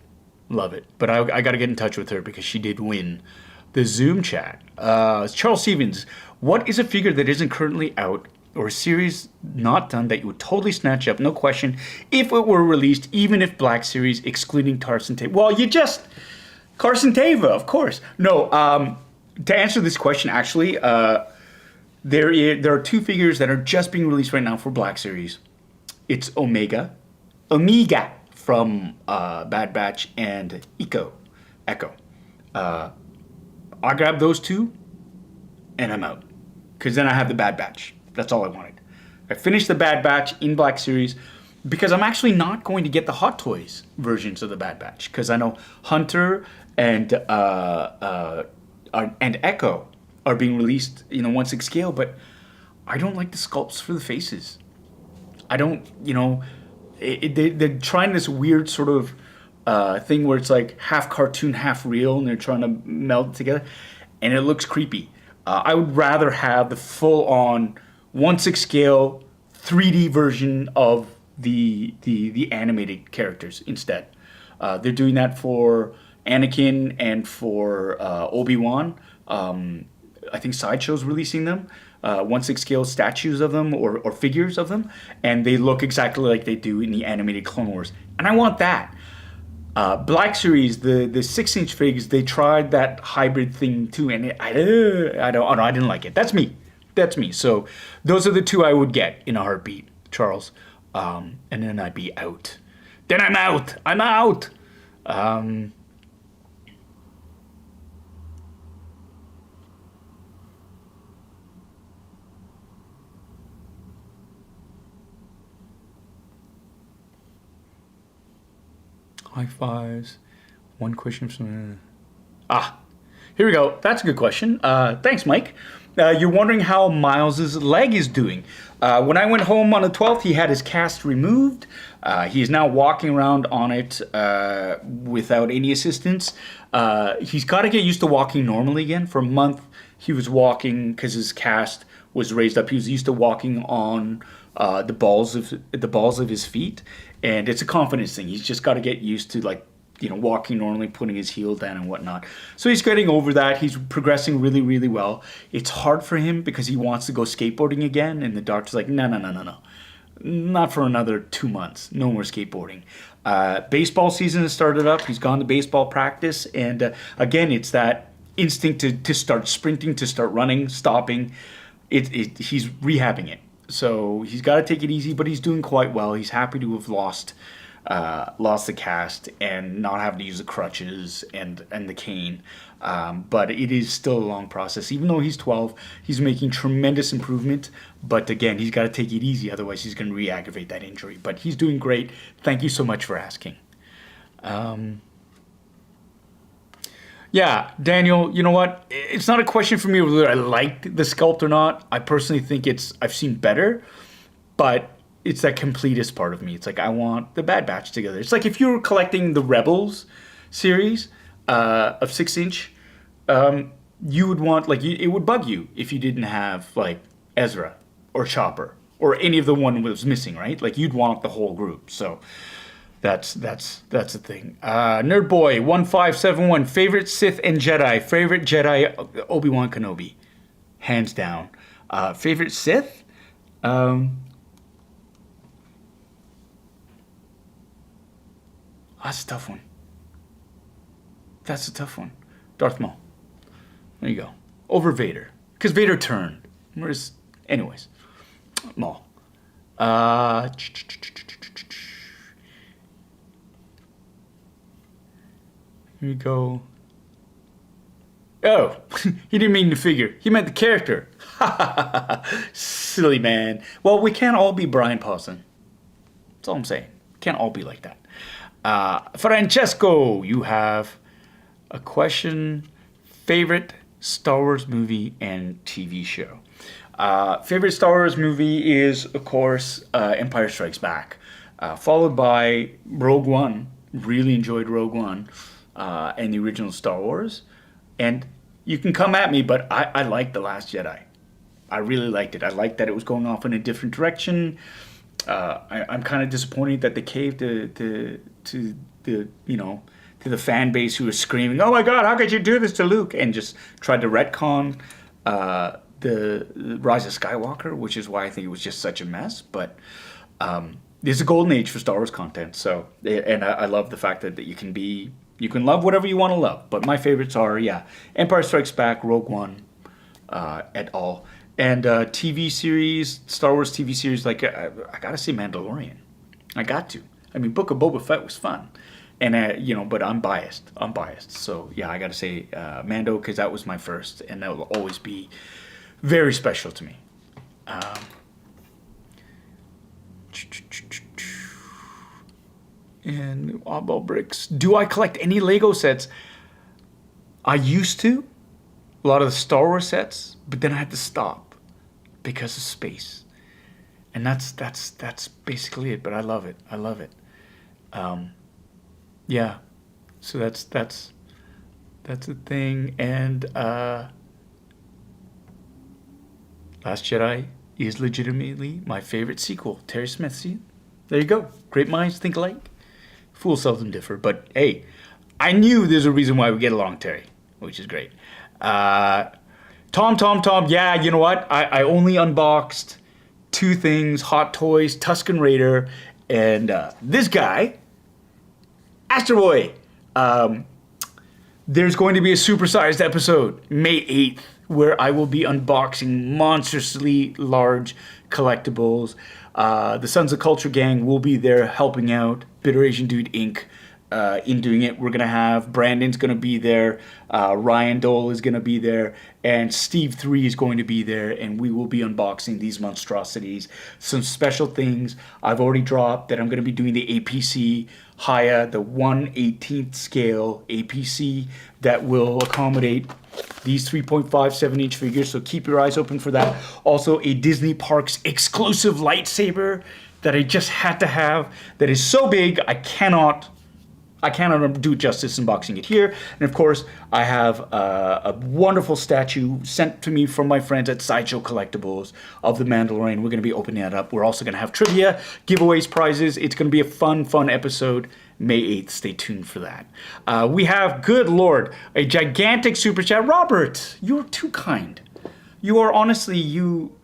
Love it. But I got to get in touch with her because she did win the Zoom chat. Charles Stevens, what is a figure that isn't currently out or a series not done that you would totally snatch up, no question, if it were released, even if Black Series, excluding Carson Teva? Well, Carson Teva, of course. No, to answer this question, actually, there are two figures that are just being released right now for Black Series. It's Omega from Bad Batch, and Echo. I grabbed those two, and I'm out. Because then I have the Bad Batch. That's all I wanted. I finished the Bad Batch in Black Series because I'm actually not going to get the Hot Toys versions of the Bad Batch. Because I know Hunter and Echo are being released, 1/6 scale, but I don't like the sculpts for the faces. I don't, they're trying this weird sort of thing where it's like half cartoon, half real, and they're trying to meld it together, and it looks creepy. I would rather have the full-on 1/6 scale 3D version of the animated characters instead. They're doing that for Anakin and for Obi-Wan. I think Sideshow's releasing them, 1/6 scale statues of them or figures of them, and they look exactly like they do in the animated Clone Wars. And I want that. Black Series, the 6-inch figs, they tried that hybrid thing too, and I didn't like it. That's me. So those are the two I would get in a heartbeat, Charles. And then I'd be out. Then I'm out. High fives. One question from... here we go. That's a good question. Thanks, Mike. You're wondering how Miles's leg is doing. When I went home on the 12th, he had his cast removed. He is now walking around on it without any assistance. He's got to get used to walking normally again. For a month, he was walking because his cast was raised up. He was used to walking on the balls of his feet, and it's a confidence thing. He's just got to get used to walking normally, putting his heel down and whatnot. So he's getting over that. He's progressing really, really well. It's hard for him because he wants to go skateboarding again, and the doctor's like, no. Not for another 2 months. No more skateboarding. Baseball season has started up. He's gone to baseball practice, and again, it's that instinct to start sprinting, to start running, stopping. He's rehabbing it. So he's got to take it easy, but he's doing quite well. He's happy to have lost the cast and not having to use the crutches and the cane. But it is still a long process. Even though he's 12, he's making tremendous improvement. But again, he's got to take it easy. Otherwise, he's going to re-aggravate that injury. But he's doing great. Thank you so much for asking. Yeah, Daniel, you know what? It's not a question for me whether I liked the sculpt or not. I personally think I've seen better, but it's that completist part of me. It's like, I want the Bad Batch together. It's like if you were collecting the Rebels series of 6-inch, you would want, it would bug you if you didn't have, Ezra or Chopper or any of the one that was missing, right? You'd want the whole group. So that's the thing. Nerd Boy 1571, favorite Sith and Jedi. Favorite Jedi, Obi-Wan Kenobi, hands down. Favorite Sith, that's a tough one. Darth Maul. There you go. Over Vader, because Vader turned. Anyways, Maul. Here we go. Oh, he didn't mean the figure. He meant the character. Silly man. Well, we can't all be Brian Paulson. That's all I'm saying. Can't all be like that. Francesco, you have a question. Favorite Star Wars movie and TV show. Favorite Star Wars movie is, of course, Empire Strikes Back. Followed by Rogue One. Really enjoyed Rogue One. And the original Star Wars. And you can come at me, but I liked The Last Jedi. I really liked it. I liked that it was going off in a different direction. I'm kind of disappointed that they caved to the to the fan base who was screaming, "Oh my God, how could you do this to Luke?" and just tried to retcon the Rise of Skywalker, which is why I think it was just such a mess. But it's a golden age for Star Wars content. So, and I love the fact that you can love whatever you want to love. But my favorites are Empire Strikes Back, Rogue One, et al. And TV series, Star Wars TV series, like I gotta say Mandalorian. I got to. I mean, Book of Boba Fett was fun. And, but I'm biased. So, yeah, I got to say Mando, because that was my first. And that will always be very special to me. And oddball bricks. Do I collect any Lego sets? I used to. A lot of the Star Wars sets. But then I had to stop because of space. And that's basically it. But I love it. Yeah, so that's a thing. And Last Jedi is legitimately my favorite sequel. Terry Smith, see? There you go. Great minds think alike. Fools seldom differ. But hey, I knew there's a reason why we get along, Terry, which is great. Tom, yeah, you know what? I only unboxed 2 things, Hot Toys, Tusken Raider, and this guy, Astro Boy. There's going to be a supersized episode May 8th where I will be unboxing monstrously large collectibles. The Sons of Culture gang will be there helping out. Bitter Asian Dude Inc. In doing it. We're going to have Brandon's going to be there. Ryan Dole is going to be there. And Steve 3 is going to be there. And we will be unboxing these monstrosities. Some special things I've already dropped that I'm going to be doing the APC Haya, the 1/18th scale APC that will accommodate these 3.57-inch figures. So keep your eyes open for that. Also a Disney Parks exclusive lightsaber that I just had to have that is so big I cannot do justice unboxing it here. And of course, I have a wonderful statue sent to me from my friends at Sideshow Collectibles of the Mandalorian. We're going to be opening that up. We're also going to have trivia, giveaways, prizes. It's going to be a fun episode. May 8th. Stay tuned for that. We have, good Lord, a gigantic super chat. Robert, you're too kind. You are honestly, you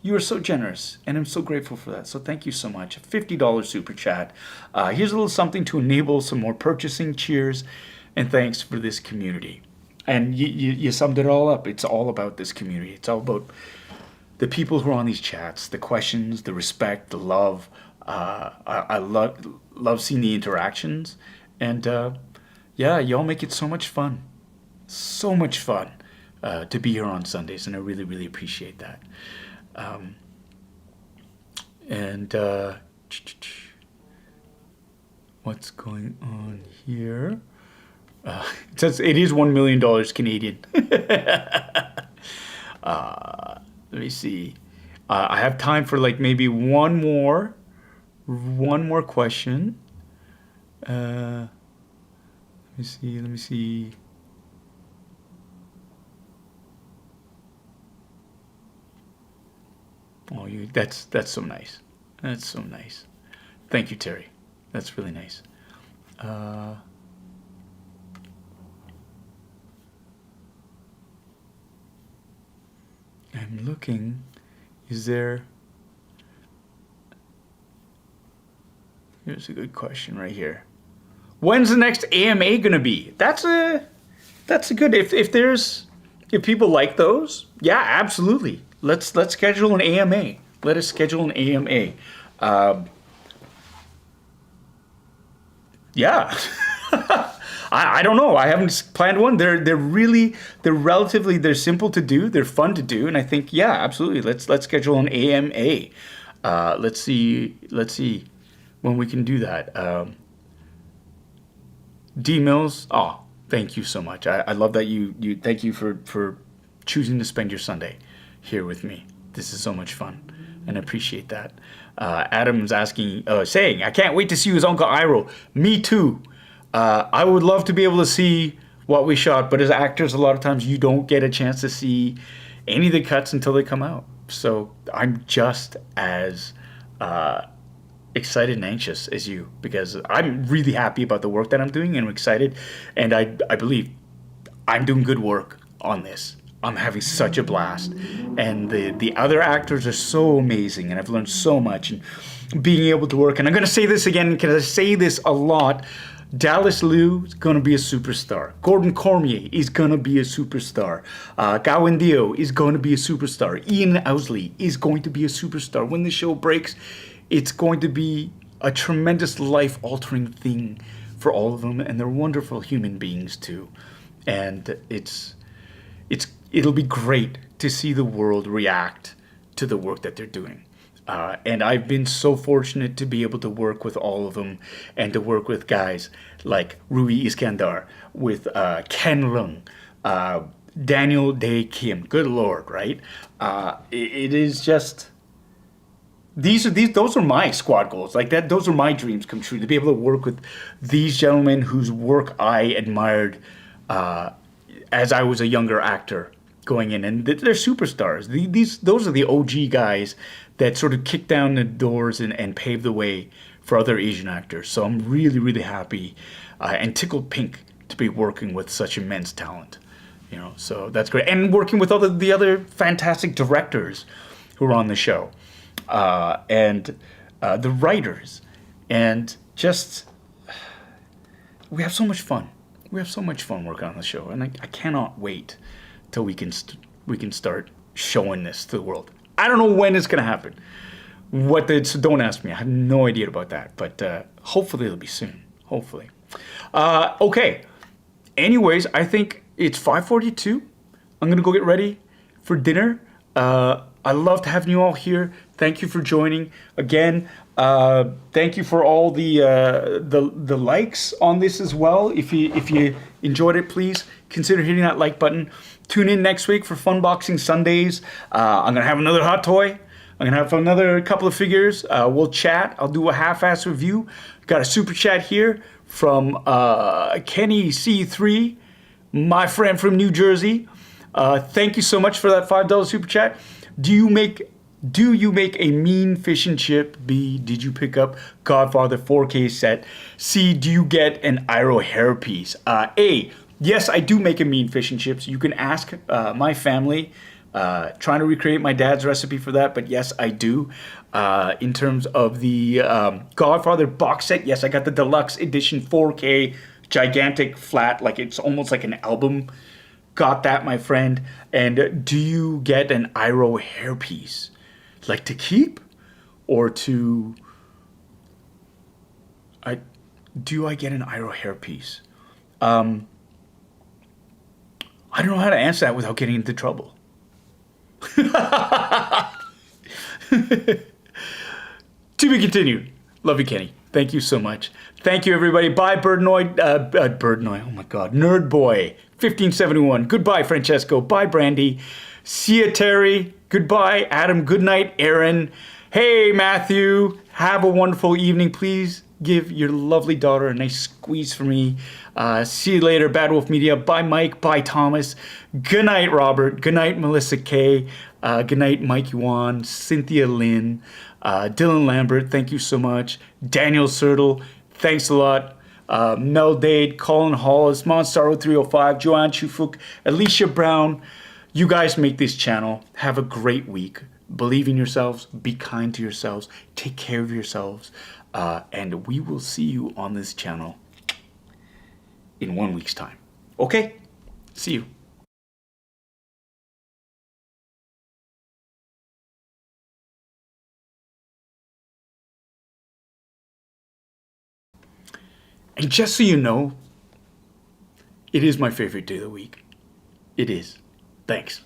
are so generous, and I'm so grateful for that. So thank you so much. A $50 super chat. Here's a little something to enable some more purchasing. Cheers, and thanks for this community. And you summed it all up. It's all about this community. It's all about the people who are on these chats, the questions, the respect, the love. I love seeing the interactions. And y'all make it so much fun. So much fun to be here on Sundays, and I really, really appreciate that. What's going on here? It says it is $1 million Canadian. Let me see. I have time for like maybe one more question. Let me see. Oh, that's so nice. That's so nice. Thank you, Terry. That's really nice. I'm looking. Is there? Here's a good question right here. When's the next AMA gonna be? That's a good. If people like those, yeah, absolutely. Let's schedule an AMA. Let us schedule an AMA. Yeah. I don't know. I haven't planned one. They're simple to do. They're fun to do, and I think absolutely. Let's schedule an AMA. Let's see when we can do that. D Mills. Oh, thank you so much. I love that you thank you for choosing to spend your Sunday here with me. This is so much fun, and I appreciate that. Adam's saying, I can't wait to see you as Uncle Iroh. Me too. I would love to be able to see what we shot, but as actors, a lot of times you don't get a chance to see any of the cuts until they come out. So I'm just as excited and anxious as you, because I'm really happy about the work that I'm doing, and I'm excited, and I believe I'm doing good work on this. I'm having such a blast, and the other actors are so amazing, and I've learned so much, and being able to work. And I'm going to say this again because I say this a lot. Dallas Liu is going to be a superstar. Gordon Cormier is going to be a superstar. Gawain Dio is going to be a superstar. Ian Owsley is going to be a superstar. When the show breaks, it's going to be a tremendous life-altering thing for all of them, and they're wonderful human beings too. And it'll be great to see the world react to the work that they're doing. And I've been so fortunate to be able to work with all of them, and to work with guys like Rui Iskandar, with Ken Leung, Daniel Dae Kim. Good Lord, right? It is just... Those are my squad goals. Like that, those are my dreams come true, to be able to work with these gentlemen whose work I admired as I was a younger actor going in, and they're superstars. Those are the OG guys that sort of kick down the doors and pave the way for other Asian actors. So I'm really, really happy and tickled pink to be working with such immense talent. So that's great, and working with the other fantastic directors who are on the show, and the writers, and just we have so much fun. We have so much fun working on the show, and I cannot wait till we can start showing this to the world. I don't know when it's gonna happen. So don't ask me. I have no idea about that, but hopefully it'll be soon. Hopefully. Okay. Anyways, I think it's 5:42. I'm gonna go get ready for dinner. I loved having you all here. Thank you for joining again. Thank you for all the likes on this as well. If you enjoyed it, please consider hitting that like button. Tune in next week for Funboxing Sundays. I'm gonna have another hot toy. I'm gonna have another couple of figures. We'll chat. I'll do a half-ass review. Got a super chat here from Kenny C3, my friend from New Jersey. Thank you so much for that $5 super chat. Do you make a mean fish and chip? B, did you pick up Godfather 4K set? C, do you get an Iro hairpiece? A, yes, I do make a mean fish and chips. You can ask my family. Trying to recreate my dad's recipe for that, but yes, I do. In terms of the Godfather box set, yes, I got the deluxe edition 4K, gigantic flat, like it's almost like an album. Got that, my friend. And do you get an Iro hairpiece? Like to keep? Or to... Do I get an Iro hairpiece? I don't know how to answer that without getting into trouble. To be continued. Love you, Kenny. Thank you so much. Thank you, everybody. Bye, Birdnoid. Birdnoid. Oh my God. Nerd Boy. 1571. Goodbye, Francesco. Bye, Brandy. See ya, Terry. Goodbye, Adam. Good night, Aaron. Hey, Matthew. Have a wonderful evening. Please give your lovely daughter a nice squeeze for me. See you later, Bad Wolf Media. Bye, Mike. Bye, Thomas. Good night, Robert. Good night, Melissa K. Good night, Mike Yuan, Cynthia Lynn, Dylan Lambert. Thank you so much. Daniel Sertle. Thanks a lot. Mel Dade, Colin Hollis, Monstaro 305, Joanne Chufuk, Alicia Brown. You guys make this channel. Have a great week. Believe in yourselves. Be kind to yourselves. Take care of yourselves. And we will see you on this channel in 1 week's time. Okay? See you. And just so you know, it is my favorite day of the week. It is. Thanks.